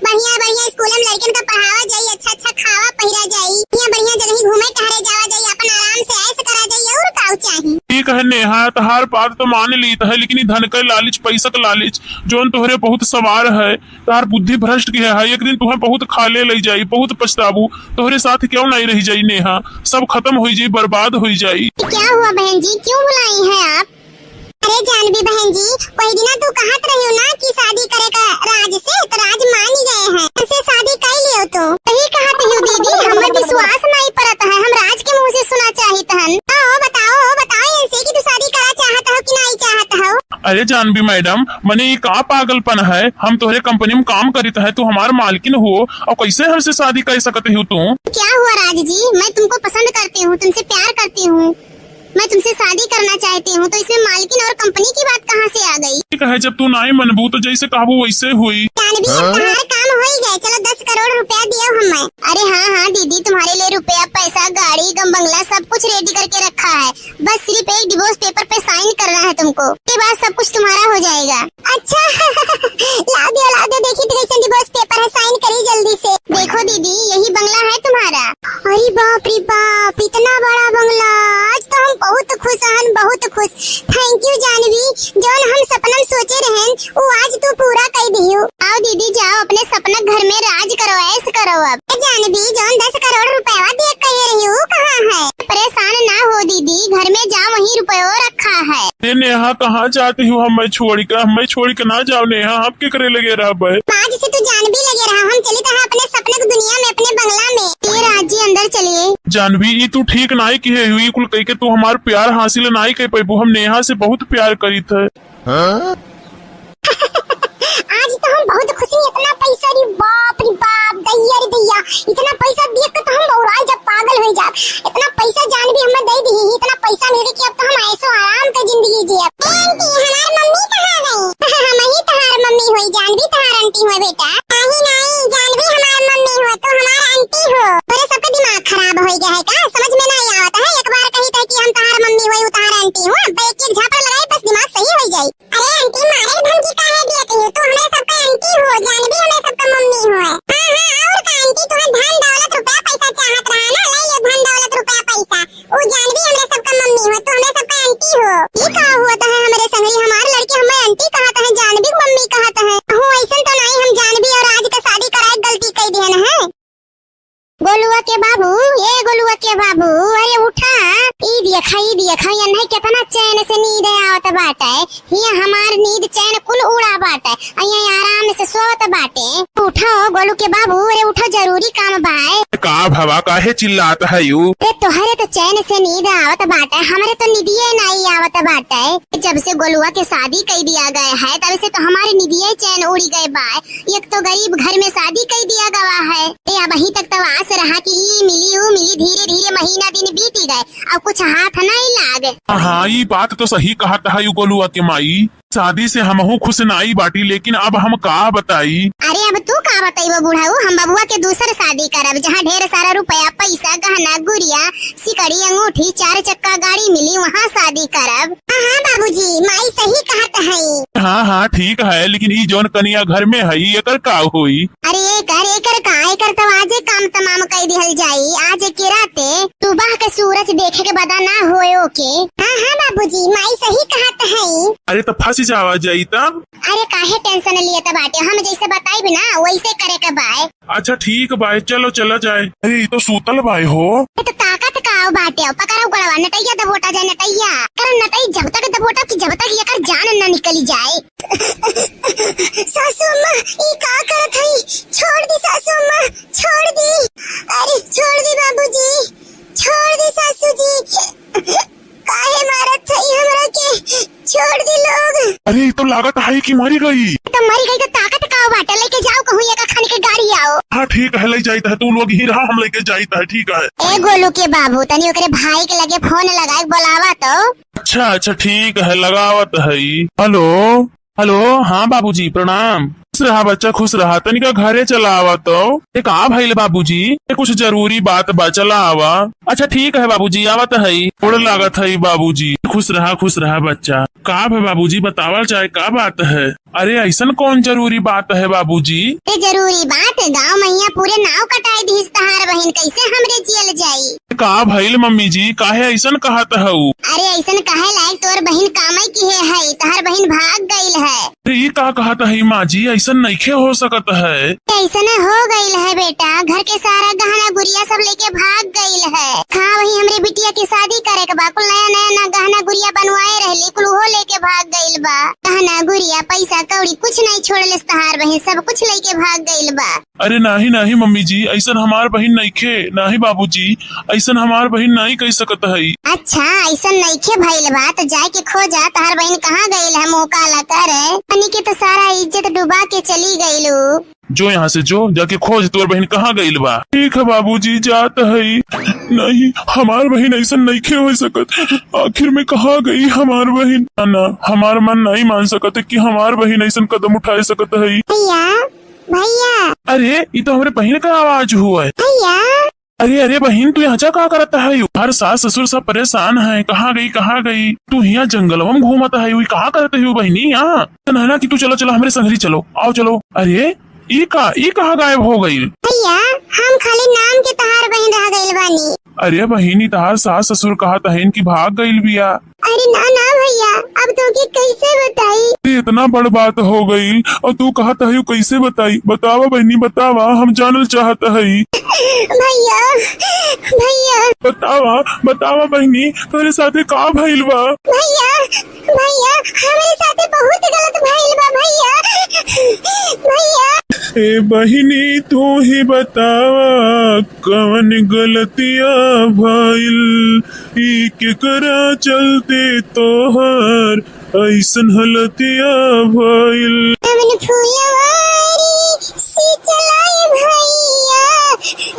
A: बढ़िया स्कूल में लड़कन का पढ़ावा जाई, अच्छा खावा पहिरा जाई, बढ़िया जगह घूमे टहरे जावा जाई, अपन आराम से ऐश करा जाई, और का चाहिए?
B: ठीक है नेहा, तहार बात तो मान ली है, लेकिन धन के लालच, पैसा के लालच जोन तोहरे बहुत सवार है, तार बुद्धि भ्रष्ट की है, एक दिन तुम्हें बहुत खाले ले जाई, बहुत पछताबू, तोहरे साथ क्यों नहीं रही जाई नेहा, सब खत्म हो जाई, बर्बाद हो जाई।
A: क्या हुआ बहन जी, क्यों बुलाई है आप? अरे जानवी बहन जी, वही दिन तू कहत रही हो ना कि शादी करे का राज से, तो राज मान ही गए हैं, ऐसे शादी कर लियो तो। सही कहत हो दीदी, हमें विश्वास नहीं पड़ता है, हम राज के मुंह से सुना चाहते हैं। बताओ ऐसे कि तू शादी करा चाहता हो कि नहीं चाहता हो?
B: अरे जानवी मैडम, मने ये का पागलपन है, हम तोहरे कंपनी में काम करीत है, तू हमार मालकिन हो, और कैसे हमसे शादी कर सकते हो तू?
A: क्या हुआ राज जी, मैं तुमको पसंद करती हूँ, तुमसे प्यार करती हूँ, मैं तुमसे शादी करना चाहती हूँ, तो इसमें मालकिन और कंपनी की बात कहाँ से आ गई?
B: ठीक है, जब तू नहीं मनबू तो जैसे कहबू वैसे हुई।
A: जानवी तुम्हारा काम हो ही गया, चलो 10 करोड़ रुपया दियो हमें। अरे हाँ दीदी, तुम्हारे लिए रुपया पैसा गाड़ी बंगला सब कुछ रेडी करके रखा है, बस सिर्फ एक डिवोर्स पेपर पे साइन करना है तुमको, के बाद सब कुछ तुम्हारा हो जाएगा। अच्छा ला दो, देखी तो कैसे डिवोर्स पेपर है, साइन करी जल्दी से। देखो दीदी, यही बंगला है तुम्हारा। अरे बाप रे बाप, इतना बड़ा बंगला, आज तो हम बहुत खुश हैं, बहुत खुश। थैंक यू जानवी, जो हम सपना में सोचे रहे वो आज तू पूरा कर दियो। आओ दीदी जाओ, अपने सपना घर में राज करो, ऐश करो। अब जानवी, जो 10 करोड़ रुपया दे कह रही हूँ कहाँ है? परेशान ना हो दीदी, घर में जाओ, वही रुपया रखा है।
B: नेहा कहाँ जाती हूँ, हमें छोड़ के ना जाओ नेहा, आप क्या करे लगे रहा भाई?
A: आज से तू जानवी लगे रहा, हम चले तो अपने सपने की दुनिया में, अपने बंगला में। ये राज जी अंदर चलिए।
B: जानवी, ये तू ठीक नहीं की है हुई, कुल कह के तू हमार प्यार हासिल नहीं कर पाई, हम नेहा से बहुत प्यार करी थे।
A: आज तो हम बहुत खुशी, इतना पैसा, रे बाप दैया, इतना पैसा देख के तो हम बौराई जब पागल हो जा। इतना पैसा जानवी हमें दे दी, इतना पैसा मिले कि अब तो हम ऐसो आराम का जिंदगी जिया आंटी हो बेटा। नहीं नहीं, जानवी हमार मम्मी हो तो हमार आंटी हो। तोरे सबका दिमाग खराब हो गया है का? समझ में नहीं आवत है। एक बार कही था कि हम तहार मम्मी हो तहार आंटी हो, अब एक एक झापड़ लगाई बस दिमाग सही हो जाई। अरे आंटी मारे धमकी काहे देती हो? तू हमें सबका आंटी हो, जानवी हमें सबका मम्मी हो। हां हां, और का आंटी तुम्हें धन दौलत रुपया पैसा चाहत रहा ना, ले ये धन दौलत रुपया पैसा। ओ जानवी हमें सबका मम्मी हो तो हमें सबका आंटी हो। ये का होता है हमारे संगरी? हमारे लड़के हमें आंटी कहता है, जानवी मम्मी कहता है। हो ऐसा तो नहीं हम जानवी और आज का शादी कराए गलती कर दिया ना है। गोलुआ के बाबू, ये गोलुआ के बाबू, अरे उठा। ई देखा ये नहीं कितना चैन से नींद आवत बाटे। ये हमार नींद चैन कुल उड़ा बाटे। अइया आराम से सोत बाटे। उठो गोलू के बाबू, अरे उठो, जरूरी काम बाय।
B: का भवा काहे चिल्लाता है यू?
A: अरे तोहरे तो चैन से नींद आवत बाटे, हमारे तो नींदिये नहीं आवत बाटे। जब से गोलुआ के शादी कर दिया गया है तब से तो हमारे नींदिये चैन उड़ी गए बाय। एक तो गरीब घर में शादी कर दिया गया है, अब अभी तक तो आस रहा कि ये मिली वो मिली, धीरे धीरे महीना दिन बीती गए, अब कुछ हाथ नहीं लागे।
B: हाँ, ये बात तो सही कहा था यू गोलुआ के माई। शादी से हमहू खुश नाई बाटी, लेकिन अब हम का बताई?
A: अरे अब तू का बताइबो बुढ़ाऊ? हम बबुआ के दूसर शादी करब जहाँ ढेर सारा रुपया पैसा गहना गुड़िया सिकड़ी अंगूठी 4 चक्का गाड़ी मिली, वहाँ शादी करब। हाँ बाबूजी, माई सही कहत है।
B: हाँ हाँ ठीक है, लेकिन ई जौन कनिया घर में है एकर का हुई?
A: अरे एकर तो आजे काम तमाम कर दिहल जाई। आज के राते सुबह के सूरज देखे के बदा ना होयो के। हाँ बाबूजी, माई सही कहत है।
B: अरे तो फंस जावा जाई तब।
A: अरे काहे टेंशन लिए बाटे, हम जैसे बताई ना वैसे करे के बाय।
B: अच्छा ठीक बाय, चलो चला जाए। अरे ये तो सूतल बाय हो।
A: तो ताकत का बाटे, पकड़ो गड़वा नटैया दबोटा जाए, नटैया कर नटई जब तक दबोटा कि जब तक ये कर जान न निकली जाए। सासू माँ ये का करत हई? छोड़ दी सासू माँ, छोड़ दी। अरे छोड़ दी बाबूजी, छोड़ दी सासू जी। काहे मारत हई हमरा के? छोड़ दी लोग।
B: अरे तो लागत है कि मरी गई।
A: तो मरी गई तो ताकत का बाटे, लेके जाओ कहूँ एक खाने की गाड़ी आओ।
B: हाँ ठीक है, ले जाता है, तू लोग ही रहा, हम लेके जाता है। ठीक है।
A: ए गोलू के बाबू, तनी ओकरे भाई के लगे फोन लगाए बोलावा तो।
B: अच्छा ठीक है, लगावत है। हेलो हेलो, हाँ बाबूजी प्रणाम। खुश रहा बच्चा, खुश रहा। तनिका घरे चला आवा तो। एक आ भाई बाबूजी, कुछ जरूरी बात बा, चला आवा। अच्छा ठीक है बाबूजी, आवत है। थोड़ा लागत है बाबूजी। खुश रहा बच्चा। का है बाबूजी, बतावल चाहे का बात है? अरे ऐसा कौन जरूरी बात है बाबूजी?
A: जरूरी बात, गाँव मैया पूरे नाव कटाई दी तहार बहन, कैसे हमरे जियल जाई?
B: का भइल मम्मी जी, काहे ऐसा कहत हऊ?
A: अरे ऐसा कहे लायक तोर बहन कामई की है, तहार बहन भाग गईल है।
B: अरे ये का कहत है माँ जी? ऐसा नइखे हो सकत है।
A: ऐसा हो गईल है बेटा, घर के सारा गहना गुड़िया सब लेके भाग गईल है। हाँ वही हमरे बिटिया की शादी करे के बा, कुल नया गहना गुड़िया बनवाए रहली, कुल वो लेके भाग गईल बा। गहना गुड़िया पैसा कौड़ी कुछ नहीं छोड़ले तहार बहन, सब कुछ लेके भाग गईल बा।
B: अरे नहीं मम्मी जी, ऐसा हमार बहन नइखे। नहीं बाबूजी, ऐसा हमार बहन नहीं कह सकत है।
A: अच्छा ऐसा नइखे भइल बा तो जाके खोजा, तहार बहन कहाँ गईल है? मौका ला करे पनी के तो सारा इज्जत डुबा के चली गईलू।
B: जो यहाँ से जो जाके खोज तोर बहन कहाँ गईल बा। ठीक है बाबूजी, जात है। नहीं, हमार बहन ऐसा नइखे हो सकत। आखिर में कहाँ गई हमार बहन? ना, हमार मन नहीं मान सकत है कि हमार बहन ऐसा कदम उठा सकत है।
A: भैया
B: अरे ये तो हमारे बहन का आवाज हुआ है।
A: भैया
B: अरे बहन, तू यहाँ क्या करता है? हर सास ससुर सब परेशान है, कहाँ गई? तू यहाँ जंगलवा में घूमता है, कहाँ करते है बहनी? यहाँ ना कि तू चलो हमारे संगरी चलो, आओ चलो। अरे ई कहाँ गायब हो गई?
A: भैया हम खाली नाम के तहार बहन रह गईल बानी।
B: अरे बहिनी, तहार सास ससुर कहा तहन की भाग गईल बिया।
A: अरे ना भैया, अब तो के कैसे बताई?
B: इतना बड़ बात हो गई और तू कहा था कैसे बताई? बतावा बहनी, बतावा, हम जानल चाहता है।
A: भैया
B: बतावा बहनी, तेरे साथे का भइल बा?
A: भैया हमारे साथे बहुत गलत भइल बा भैया।
B: ए बहिनी, तू ही बतावा कौन गलतिया भइल? ई केकरा चलते तोहर ऐसन हलतिया भइल?
A: जवन फूलवारी से चलाए भैया,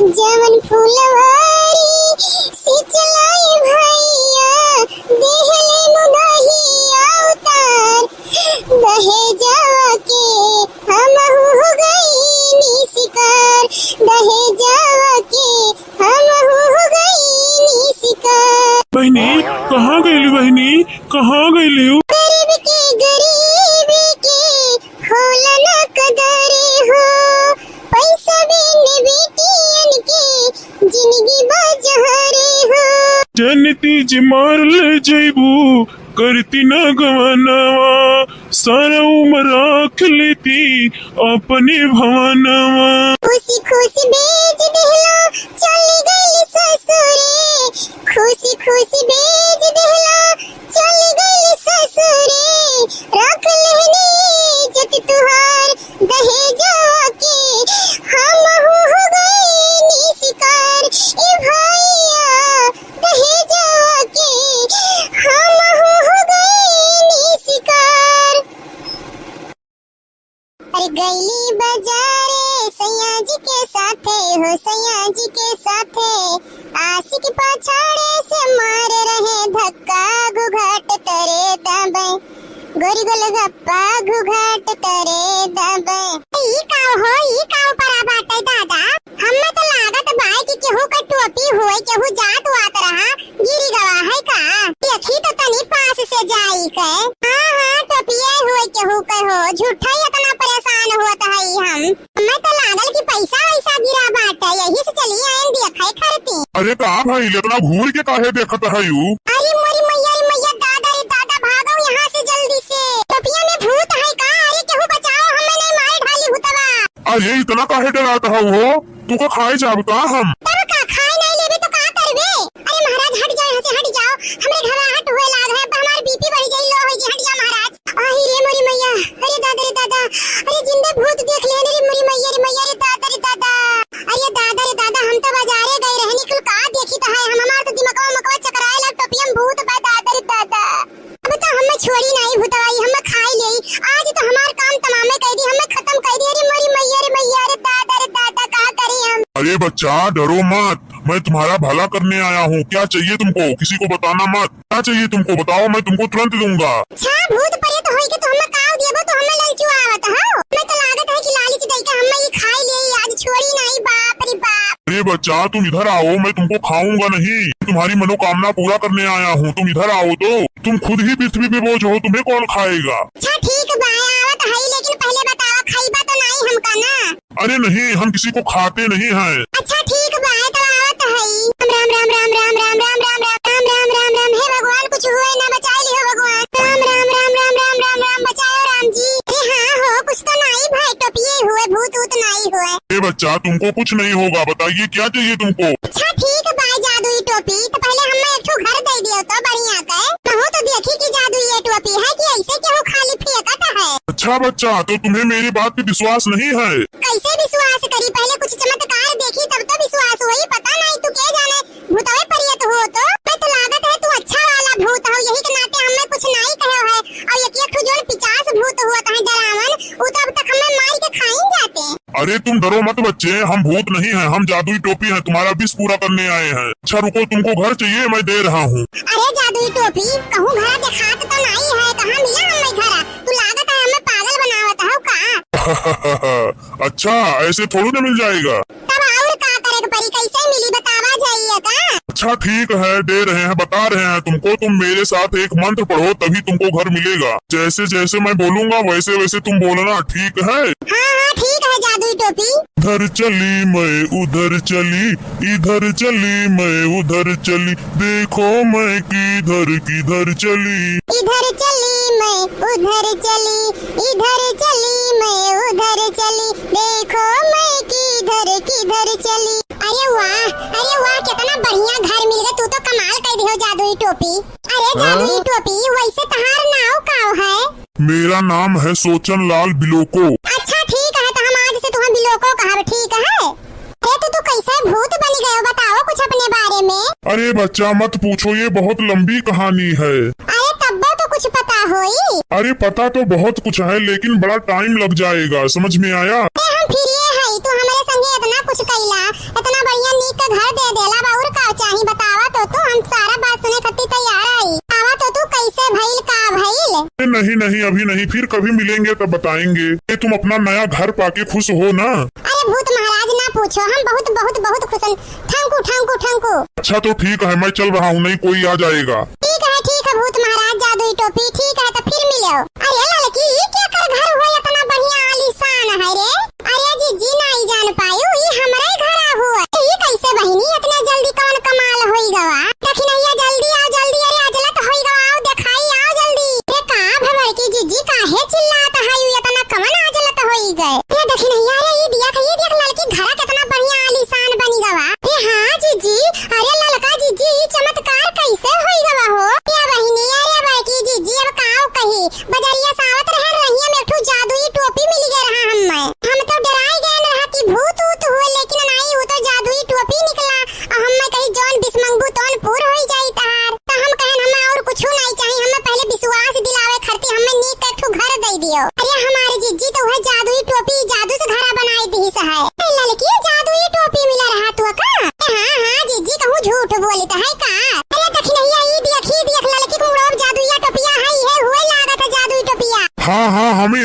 A: जवन फूलवारी से चलाए भैया, देहले मुदहिया उतार, दहे जाके हमहु
B: जे मार ले जैबू करती न गवनवा सारा उम्र राख लेती अपने भवनवा।
A: खुशी खुशी भेज दिहला चली गई ससुरे, खुशी खुशी भेज दिहला चली गई ससुरे, रख लेनी इज्जत तुहार दहेजवा के, हम हो गए नी शिकार ए भैया दहेजवा के, हम हो गए नी शिकार। अरे गईली बाजारे सैया जी के साथे हो, सैया जी के साथे आशिक पछाड़े से मार रहे धक्का, घुघाट तरे दबे गोरी गोलगप्पा घुघाट तरे दबे। ई काव परा बाटे दादा, हम्मे तो लागत बाई कि केहू का टोपी होए, केहू जात वात रहा गिरी गवा है का, देखी तो तनी पास से जाई के। हाँ टोपिया होए केहू के हो, झूठा ही इतना परेशान होता है हमें तो लागल कि पैसा वैसा गिरा बाटे, यही से चली आएन देखे खरती।
C: अरे का भाई इतना घूर के काहे देखत है यू?
A: अरे मोरी मैया दादा रे दादा भागो यहाँ से जल्दी से, टोपिया में भूत है का, अरे केहू बचाओ हमें नहीं मार ढाली भूतवा।
C: अरे इतना काहे डराता है वो? तू का खाए जाब का हम?
A: तब का खाए नहीं लेबे तो का करबे? अरे महाराज हट जाओ यहाँ से, हट जाओ, हमरे घबराहट हुए लाग है, हमार बीपी बढ़ जाई, लो हो जी, हट जा महाराज। आही रे मोरी मैया, अरे दादा रे दादा, अरे जिंदे भूत देख ले रे मोरी मैया रे दादा रे दादा, अरे दादा रे दादा, हम तो बाजारे गए रहे, निकल का देखी तो है हम, हमार तो दिमागवा मकवा चकराए ला, टोपिया में भूत बा दादा रे दादा। अब तो हमें छोड़ी नहीं भूतवाई, हमें खाई ले, आज तो हमार काम तमामे कर दी, हमें खत्म कर दी। अरे मोरी मैया रे दादा का करें हम?
C: अरे बच्चा डरो मत, मैं तुम्हारा भला करने आया हूँ। क्या चाहिए तुमको? किसी को बताना मत। क्या चाहिए तुमको बताओ, मैं तुमको तुरंत दूंगा।
A: अच्छा भूत प्रेत होई के तो हमें काव देबो तो हमें ललचुआवत हो, मैं तो लागत है कि लालच दई के हमें ये खाई ले, आज छोड़ी नहीं, बाप रे बाप।
C: अरे बच्चा तुम इधर आओ, मैं तुमको खाऊंगा नहीं, तुम्हारी मनोकामना पूरा करने आया हूँ। तुम इधर आओ तो, तुम खुद ही पृथ्वी पे बोझ हो, तुम्हें कौन खाएगा?
A: अच्छा ठीक बा, आवत है, लेकिन पहले बताओ खाईबा तो नहीं हमका ना?
C: अरे नहीं, हम किसी को खाते नहीं हैं।
A: अच्छा ठीक बा, तो आवत है। राम राम राम राम राम राम राम राम राम राम राम राम राम, हे भगवान कुछ हुए ना, बचा लियो भगवान। राम राम राम राम राम राम राम, बचाओ राम जी। अरे हाँ हो, कुछ तो नहीं भाई, टोपिए हुए, भूत ऊत नहीं हुए।
C: अरे बच्चा तुमको कुछ नहीं होगा, बताइए क्या चाहिए तुमको?
A: अच्छा ठीक बा, जादुई टोपी तो पहले हमें एक ठो घर दे दियो तो बढ़िया के, कहो तो देखी कि जादुई ये टोपी है कि ऐसे केहू खाली फेंकत है।
C: अच्छा बच्चा, तो तुम्हें मेरी बात पे विश्वास नहीं है?
A: कैसे विश्वास करी, पहले कुछ चमत्कार देखी तब तो विश्वास हुई, पता नहीं तू के जाने भूतवे परियत हो तो। मैं तो लागत है तू अच्छा वाला भूत हो, यही के नाते हमें कुछ नहीं कहो है, और एक ठो जोन 50 भूत हुआ है डरावन, वो तो अब तक हमें मार के खा ही जाते।
C: अरे तुम डरो मत बच्चे, हम भूत नहीं हैं, हम जादुई टोपी हैं, तुम्हारा विष पूरा करने आए हैं। अच्छा रुको, तुमको घर चाहिए, मैं दे रहा हूँ।
A: अरे जादुई टोपी कहूँ घर देखात तो नहीं है, कहाँ मिला हमें घर? तू लागत है हमें पागल बनावत हो का?
C: अच्छा ऐसे थोड़ी ना मिल जाएगा।
A: तब और का करे के परी, कैसे मिली बतावा जाइए का?
C: अच्छा ठीक है, दे रहे हैं, बता रहे हैं तुमको। तुम मेरे साथ एक मंत्र पढ़ो तभी तुमको घर मिलेगा। जैसे जैसे मैं बोलूंगा वैसे वैसे तुम बोलना, ठीक है?
A: हाँ ठीक है जादुई टोपी।
C: इधर चली मैं उधर चली, इधर चली मैं उधर चली, देखो मैं किधर किधर चली।
A: इधर चली मैं उधर चली, इधर चली मैं उधर चली, देखो मैं किधर किधर चली। अरे वाह कितना बढ़िया घर मिल गया, तू तो कमाल कर दियो जादुई टोपी। अरे जादुई टोपी, वैसे तहार नाव काव है?
C: मेरा नाम है सोचन लाल बिलोको।
A: अच्छा ठीक है, तो हम आज से तुम्हें बिलोको कहा, ठीक है? अरे तू कैसे भूत बन गए, बताओ कुछ अपने बारे में।
C: अरे बच्चा मत पूछो, ये बहुत लंबी कहानी है।
A: अरे तब्बो तो कुछ पता होई।
C: अरे पता तो बहुत कुछ है, लेकिन बड़ा टाइम लग जाएगा, समझ में आया?
A: हम फिर ये है, तू हमारे संगे इतना कुछ कैला, इतना बढ़िया नीक का घर दे देला, और का चाहिए बतावा तो तू, हम सारा बात सुने खातिर तैयार आई। आवा तो तू कैसे भइल का भइल?
C: नहीं अभी नहीं, फिर कभी मिलेंगे तब बताएंगे। ये तुम अपना नया घर पाके खुश हो ना?
A: अरे भूत महाराज ना पूछो, हम बहुत बहुत बहुत खुश हैं। ठंकू ठंकू ठंकू।
C: अच्छा तो ठीक है, मैं चल रहा हूँ, नहीं कोई आ जाएगा।
A: ठीक है भूत महाराज जादुई टोपी, ठीक है तो फिर मिलो। अरे लड़की ये क्या कर घर हुआ, इतना बढ़िया आलीशान है रे। अरे जी नहीं जान पायू, ये हमारे घर हुआ। ये कैसे बहिनी इतना जल्दी कौन कमाल होई गवा? देखी नहीं जल्दी आ जा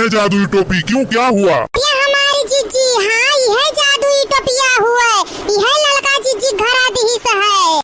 C: जादुई टोपी, क्यों क्या हुआ?
A: ये हमारी जीजी, हाँ यह जादुई टोपिया हुआ, यह लड़का जीजी घरा दी है।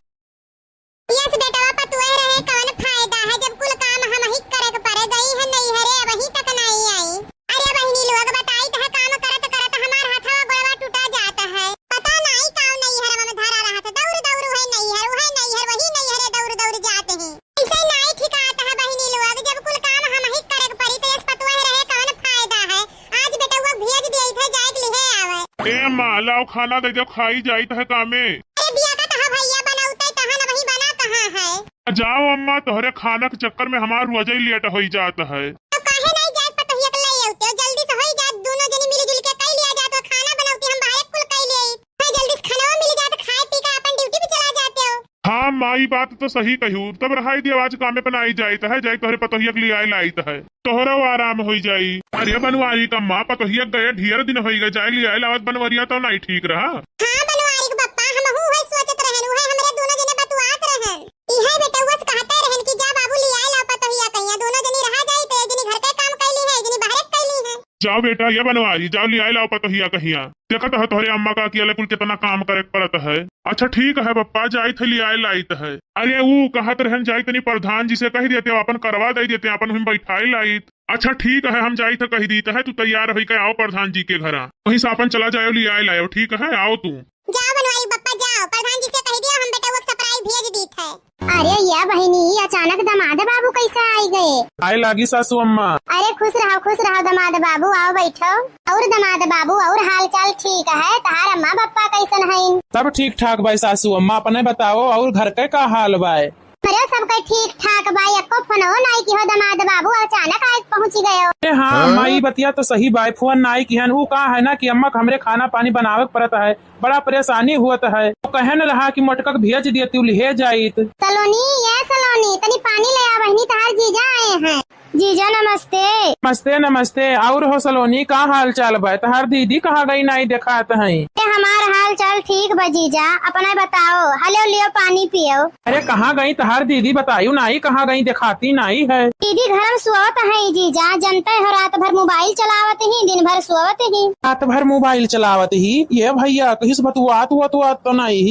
A: यस बेटवा पतुए रहे कौन फायदा है जब कुल काम हम ही करे के पड़े गई है नहीं हरे वही तक नहीं आई। अरे बहनी लोग बताई तो है काम करत करत हमार हाथवा गोड़वा टूटा जाता है। पता नहीं काऊ नहीं हरे में धरा रहा था दौड़ दौड़ है नहीं हर वही नहीं हर वही नहीं हरे दौड़ दौड़ जाते हैं। ऐसे नहीं ठिकाता है बहनी लोग जब कुल काम हम ही करे के पड़ी तो यस पतुए रहे कौन फायदा है। आज बेटवा भेज दिए थे जाए के लिए आवे।
B: ए माँ लाओ खाना दे जब खाई जाई है कामे।
A: अरे बिया का तो भैया बनाउते तहन वही बना कहां है।
B: जाओ अम्मा तोहरे खाना के चक्कर में हमार वजह लेट हो जाता है।
A: तो काहे नहीं जात पतहिया के ले आउते जल्दी से होई जात दोनों जनी मिल जुल के कई लिया जात खाना बनाउती हम बाहर कुल कई ले है जल्दी से खाना मिल जात खाए पी के अपन ड्यूटी पे चला जाते हो।
B: हाँ माई बात तो सही कहू तब रहाई दी आवाज कामे पे आई जाइत है जाई तोहरे पतोहिया के लिए आई लाइत है तोहरा आराम हो जाई। अरे बनवारी का माँ पतोहिया गए ढेर दिन हो गए जाए लिया आवाज बनवरिया तो नहीं ठीक रहा।
A: हां बनवारी के पप्पा हम हूं है सोचत रहन है हमरे दोनों जने बतुआत रहन इहे बेटा वस कहते रहन कि जा बाबू ले आए ला पतोहिया कहिया दोनों जनी रहा जाई ते जनी घर के काम कैली है जनी बाहर कैली है।
B: जाओ बेटा ये बनवारी जाओ ले लाओ पतोहिया कहिया देखत है तोहरे अम्मा का अकेले कुल कितना काम करे पड़त है। अच्छा ठीक है पप्पा जाई थे ले लाइत है। अरे वो कहत रहन जाई तनी प्रधान जी से कह देते अपन करवा दे देते अपन हम बैठाई लाइत। अच्छा ठीक है हम जाई थे कह दी है तू तैयार हो के आओ प्रधान जी के घर वहीं से अपन चला जाओ ले लाओ ठीक है आओ तू।
A: जाओ बनवारी पप्पा जाओ प्रधान जी से कह दिया हम बेटा वो सरप्राइज भेज दी थे। अरे या बहनी अचानक दामाद बाबू कैसे आई गए?
D: आए लागी सासू अम्मा।
A: अरे खुश रहो दामाद बाबू आओ बैठो। और दामाद बाबू और हाल चाल ठीक है तहार अम्मा पापा कैसन है?
D: सब ठीक ठाक भाई सासू अम्मा अपने बताओ और घर के का हाल बाय?
A: अरे सबका ठीक ठाक भाई अक्को फोनो नहीं की हो दामाद बाबू अचानक आए पहुंच गए हो।
D: अरे हाँ माई बतिया तो सही बाई फोन नाई की वो कहा है ना कि अम्मा हमरे खाना पानी बनावे पड़ता है बड़ा परेशानी हुआ है तो कहे न रहा कि मटकक भेज दिए तू ले जाइत।
A: सलोनी ये सलोनी तनी पानी ले आ बहनी तहार जीजा आए हैं। जीजा नमस्ते।
D: नमस्ते नमस्ते और हो सलोनी का हाल चाल बा तहार दीदी कहाँ गई नहीं देखात है?
A: हमार हाल चाल ठीक बा जीजा अपना बताओ हलो लियो पानी पियो।
D: अरे कहाँ गई तहार दीदी बतायू नहीं कहाँ गई दिखाती नहीं है?
A: दीदी घर में सोवत है जीजा जनते हो रात भर मोबाइल चलावत ही दिन भर सोवत ही।
D: रात भर मोबाइल चलावत ही ये भैया कहीं से बतुआत हुआ तो नहीं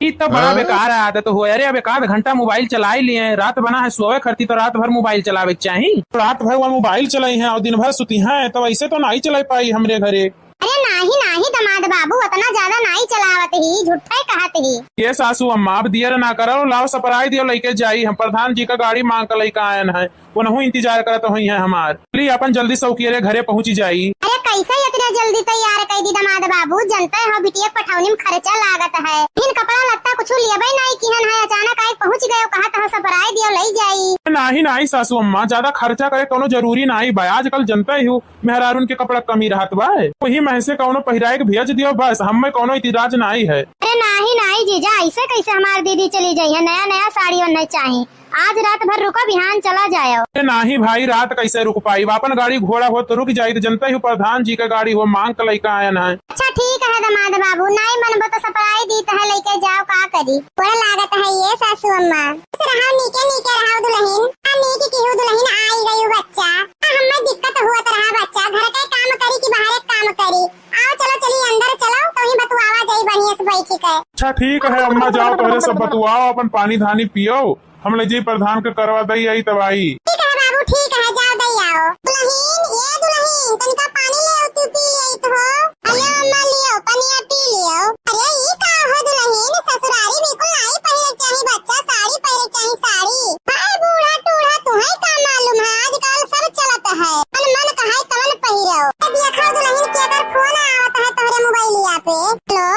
D: ही तो बड़ा बेकार आदत हो। अरे अब 1 घंटा मोबाइल चला ही लिए रात बना है सोवे करती तो रात भर मोबाइल चलावे चाहिए रात भर वो मोबाइल चलाई है और दिन भर सुती है तो ऐसे तो नहीं चला पाई हमरे घरे।
A: अरे नहीं दामाद बाबू उतना ज्यादा नहीं चलावत ही झूठा ही कहत ही।
D: ये सासू अम्मा अब दियर ना करो लाओ सपराई दियो लेके जाई हम प्रधान जी का गाड़ी मांग कर लेके आयन है वो नहु इंतजार करत हुई है हमार प्लीज अपन जल्दी सौकियरे घरे पहुंची जाई।
A: अरे कैसे इतना जल्दी तैयार कर दी दामाद बाबू जनते हो बिटिया पठौनी में खर्चा लागत है फिर कपड़ा लत्ता कुछ लेबे नहीं किहन है अचानक आए पहुंच गए कहत हो सपराई दियो ले जाई।
D: नहीं सासू अम्मा ज्यादा खर्चा करे कोनो जरूरी नहीं बा आजकल जनते ही मेहरारून के कपड़ा कमी रहत बा वही महसे कोनो पहिराए के भेज दियो बस हम में कोनो इतराज नहीं है।
A: अरे नहीं जीजा ऐसे कैसे हमारी दीदी चली जाई है नया साड़ी और नहीं चाहिए आज रात भर रुको बिहान चला जाओ।
D: नहीं भाई रात कैसे रुक पाई अपन गाड़ी घोड़ा हो तो रुक जाये जनते ही प्रधान जी का गाड़ी हो मांग कर लेकर आयन है।
A: अच्छा ठीक है दामाद बाबू नहीं मनबो तो सपराई दी है लेके जाओ का करी पूरा लागत है ये सासू अम्मा। रहा नीके रहा दुल्हन नीके की हो दुल्हन आई गई बच्चा हमें दिक्कत हुआ तो रहा बच्चा घर का काम करी कि बाहर काम करी आओ चलो चलिए अंदर चलो तो ही बतुआवा जाई बढ़िया से बैठी के।
D: अच्छा ठीक है अम्मा जाओ पहले सब बतुआओ अपन पानी धानी पियो हम ले जी प्रधान के करवा दई आई तबाई।
A: ठीक है बाबू ठीक है जाओ दई आओ। दुल्हन तनिका पानी ले आओ तू पी ले तो हो। अरे अम्मा लियो पनिया पी लियो। अरे ये का हो दुल्हन ससुरारी बिल्कुल नहीं पहले चाहिए बच्चा साड़ी पहले चाहिए साड़ी। भाई बूढ़ा टूढ़ा तुम्हें का मालूम है आजकल सब चलत है मन कहे तवन पहिरो। देखो दुल्हन के अगर फोन आवत है तोहरे मोबाइलिया पे हेलो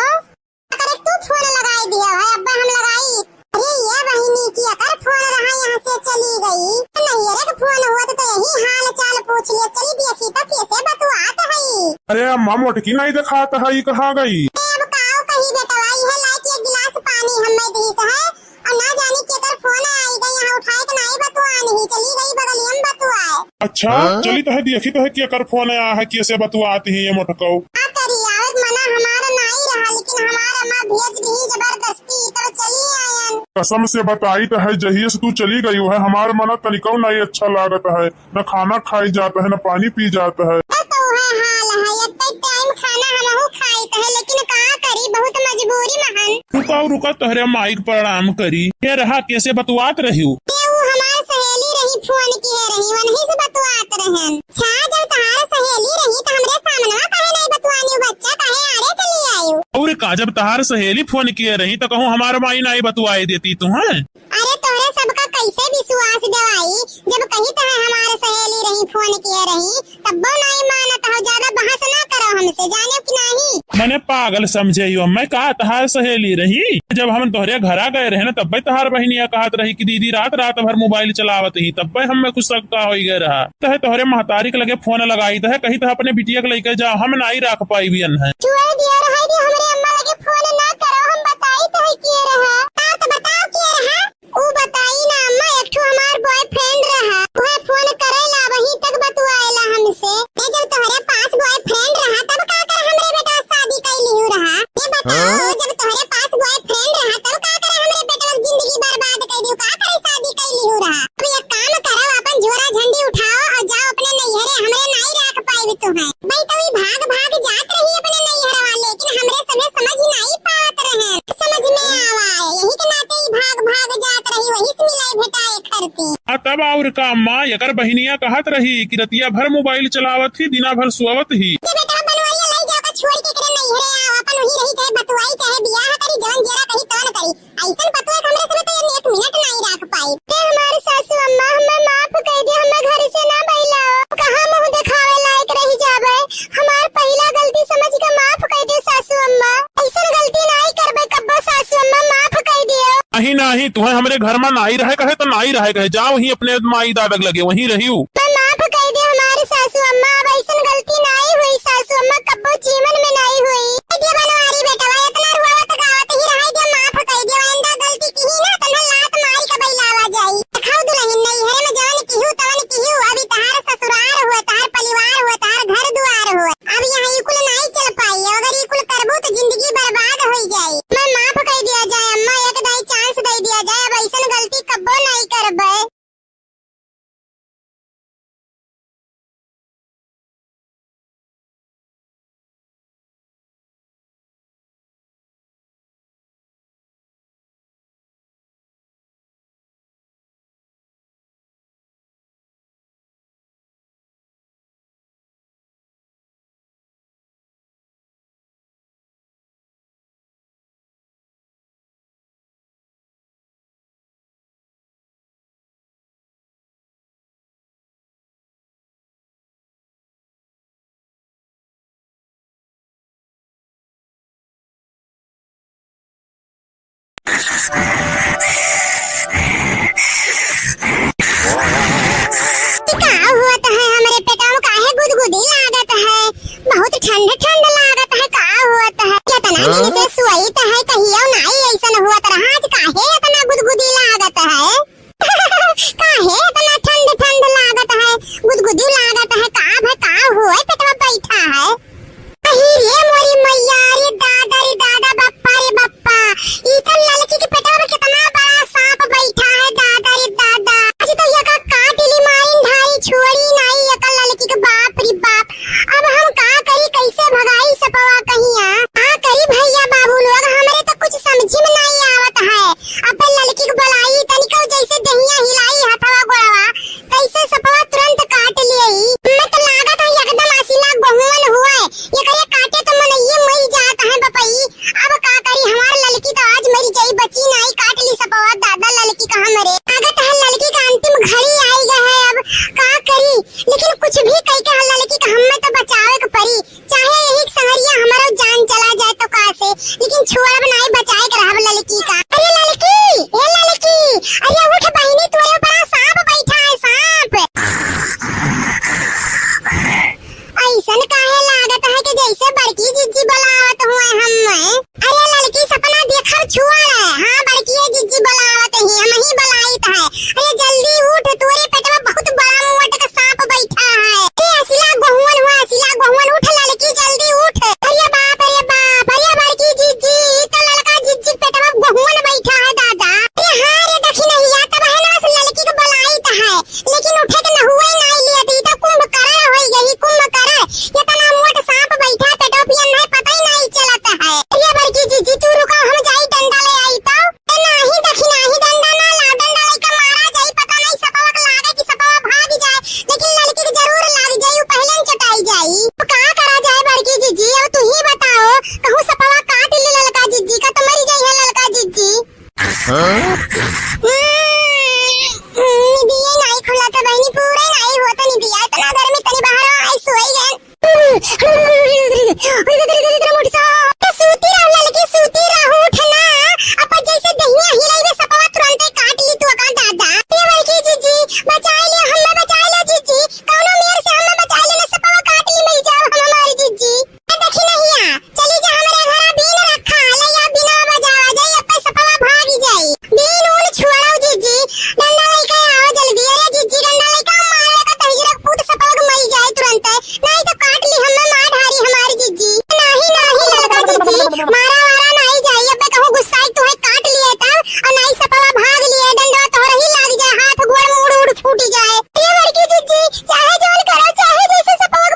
A: अगर तू फोन लगाई दिया है अब्बा हम लगाई। अरे ये बहिनी की अगर फोन रहा यहाँ से चली गई नहीं अरे फोन हुआ तो यही हाल चाल पूछ लिया चली देखी तो कैसे बतुआत है।
B: अरे अम्मा मोटकी नहीं दिखाता है कहाँ गई?
A: अब काओ कहीं बेटा आई है लाइक एक गिलास पानी हमें दी है और ना जाने के अगर फोन आई गई यहाँ उठाए तो नहीं बतुआ नहीं चली गई बगल में बतुआए।
B: अच्छा चली तो है देखी तो है कि अगर फोन आया है कैसे बतुआती है ये मोटको।
A: मना हमारा नहीं रहा लेकिन हमारा माँ भेज दी जबरदस्ती तो चली आयन।
C: कसम से बताई तो है, जहिए से तू चली गई है हमारे मन तनिको नहीं अच्छा लागत है, न खाना खाई जाता है न पानी पी जाता है।
A: तो है हाल है, इतना टाइम खाना हमहू खाई है, लेकिन का करी, बहुत मजबूरी महन।
B: रुका रुका तोहरे माइक प्रणाम करी। ये रहा कैसे बतुआत रही हूँ।
A: हमार सहेली रही फोन की है रही, वही से बतुआत रहन। छा जब तहार सहेली रही तो हमरे सामने काहे नहीं बतुआनी, बच्चा काहे आरे चली आयु।
B: और का जब तहार सहेली फोन किए रही तो कहूँ हमारे माई नहीं बतुआई देती तू है।
A: अरे तोहरे सबका कैसे विश्वास देवाई, जब कही तो है हमारे सहेली रही फोन किए रही, तब नहीं मानत हो, ज्यादा बहस ना करो हमसे, जाने कि नहीं।
B: मैंने पागल समझे हो, मैं कहा तहार सहेली रही। जब हम तोहरे घरा गए रहे ना तब भाई तहार बहनिया कहत रही कि दीदी रात रात भर मोबाइल चलावत ही, तब भाई हमें कुछ सकता हो गए रहा। तहे तोहरे महतारी के लगे फोन लगाई तहे कही तो अपने बिटिया के लेके जाओ, हम नहीं रख पाई भी है।
A: चुए दिया रहा दी हमरे अम्मा लगे फोन ना करो, हम बताई तो है किए रहा। तो बताओ किए रहा, ऊ बताई ना अम्मा, एक ठो हमार बॉयफ्रेंड रहा, वह फोन करेला वही तक बतुआएला हमसे। ये जब तोहरे पास बॉयफ्रेंड रहा तब का कर हमरे बेटा शादी कैली रहा। ये बताओ जब तोहरे पास बॉयफ्रेंड रहा तब का कर हमरे बेटा जिंदगी बर्बाद कर दियो, का करे शादी कैली रहा। अब एक काम करो, अपन झोरा झंडी उठाओ और जाओ अपने नैहरे, हमरे नहीं रख पाई तू है भाई। तो भाग भाग जात रही अपने नैहर वाले, लेकिन हमरे समय समझ नहीं पात रहे, समझ में आवा यही के नाते ही भाग भाग जात रही, वही से मिलाई भेटाए करती।
B: तब और का अम्मा यकर बहनिया कहत रही कि रतिया भर मोबाइल चलावत ही, दिना भर सोवत ही।
A: बेटा बनवाइया ले जाओ, छोड़ के करे नैहरे आओ, अपन वही रही, चाहे बतुआई चाहे बियाह करी, जवन जरा कही तवन करी। ऐसन पतुआ हमरे समय तो एक मिनट नहीं रख पाई। फिर हमारी सासू अम्मा हमें माफ कर दे, हमें घर से ना बहिलाओ, कहां मुंह दिखावे लायक रही जावे। हमार पहला गलती समझ के माफ कर दे सासू अम्मा, ऐसन गलती नहीं करबे कब्बो, सासू अम्मा माफ कर दियो।
B: नहीं नहीं तुम्हें हमरे घर में नहीं रहे कहे तो नहीं रहे कहे, जाओ वही अपने माई दादा लगे वहीं रही हूँ।
A: माफ कर दे हमारे सासू अम्मा, अब ऐसन गलती नहीं हुई सासू अम्मा, कब्बो जीवन में नहीं हुई। दे बनवारी बेटा वा इतना रुआवत गावत ही रही, दे माफ कर दे, आइंदा गलती की ही ना तन्हा लात मारी के बैलावा जाई। खाओ दुल्हन नैहरे में जान की हूं तवन की हूं, अभी तहार ससुराल हुआ, तहार परिवार हुआ, तहार घर द्वार हुआ, अब यहाँ इकुल नहीं चल पाई, अगर इकुल करबो तो जिंदगी बर्बाद हो जाई। मैं माफ कर दिया जाए अम्मा, एक दाई चांस दे दिया जाए, अब ऐसन गलती कब्बो नहीं करबे। बहुत ठंड ठंड लागत है, का होत है इतना दिन से सुईत है, कहियो नहीं ऐसन हुआ रहा, आज काहे इतना गुदगुदी लागत है। काहे इतना ठंड ठंड लागत है, गुदगुदी लागत है, का हुआ पेटवा बैठा है। अही रे मोरी मैया, रे दादा रे दादा, बप्पा रे बप्पा, ई तो लड़की के पेटवा में कितना बड़ा सांप बैठा है, दादा रे दादा। आज तो यका काटली माइन ढाई छोड़ी नहीं, यका लड़की के बाप रे बाप। अब हम का करी, कैसे भगाई सपवा कहिया, का करी भैया बाबू तेरी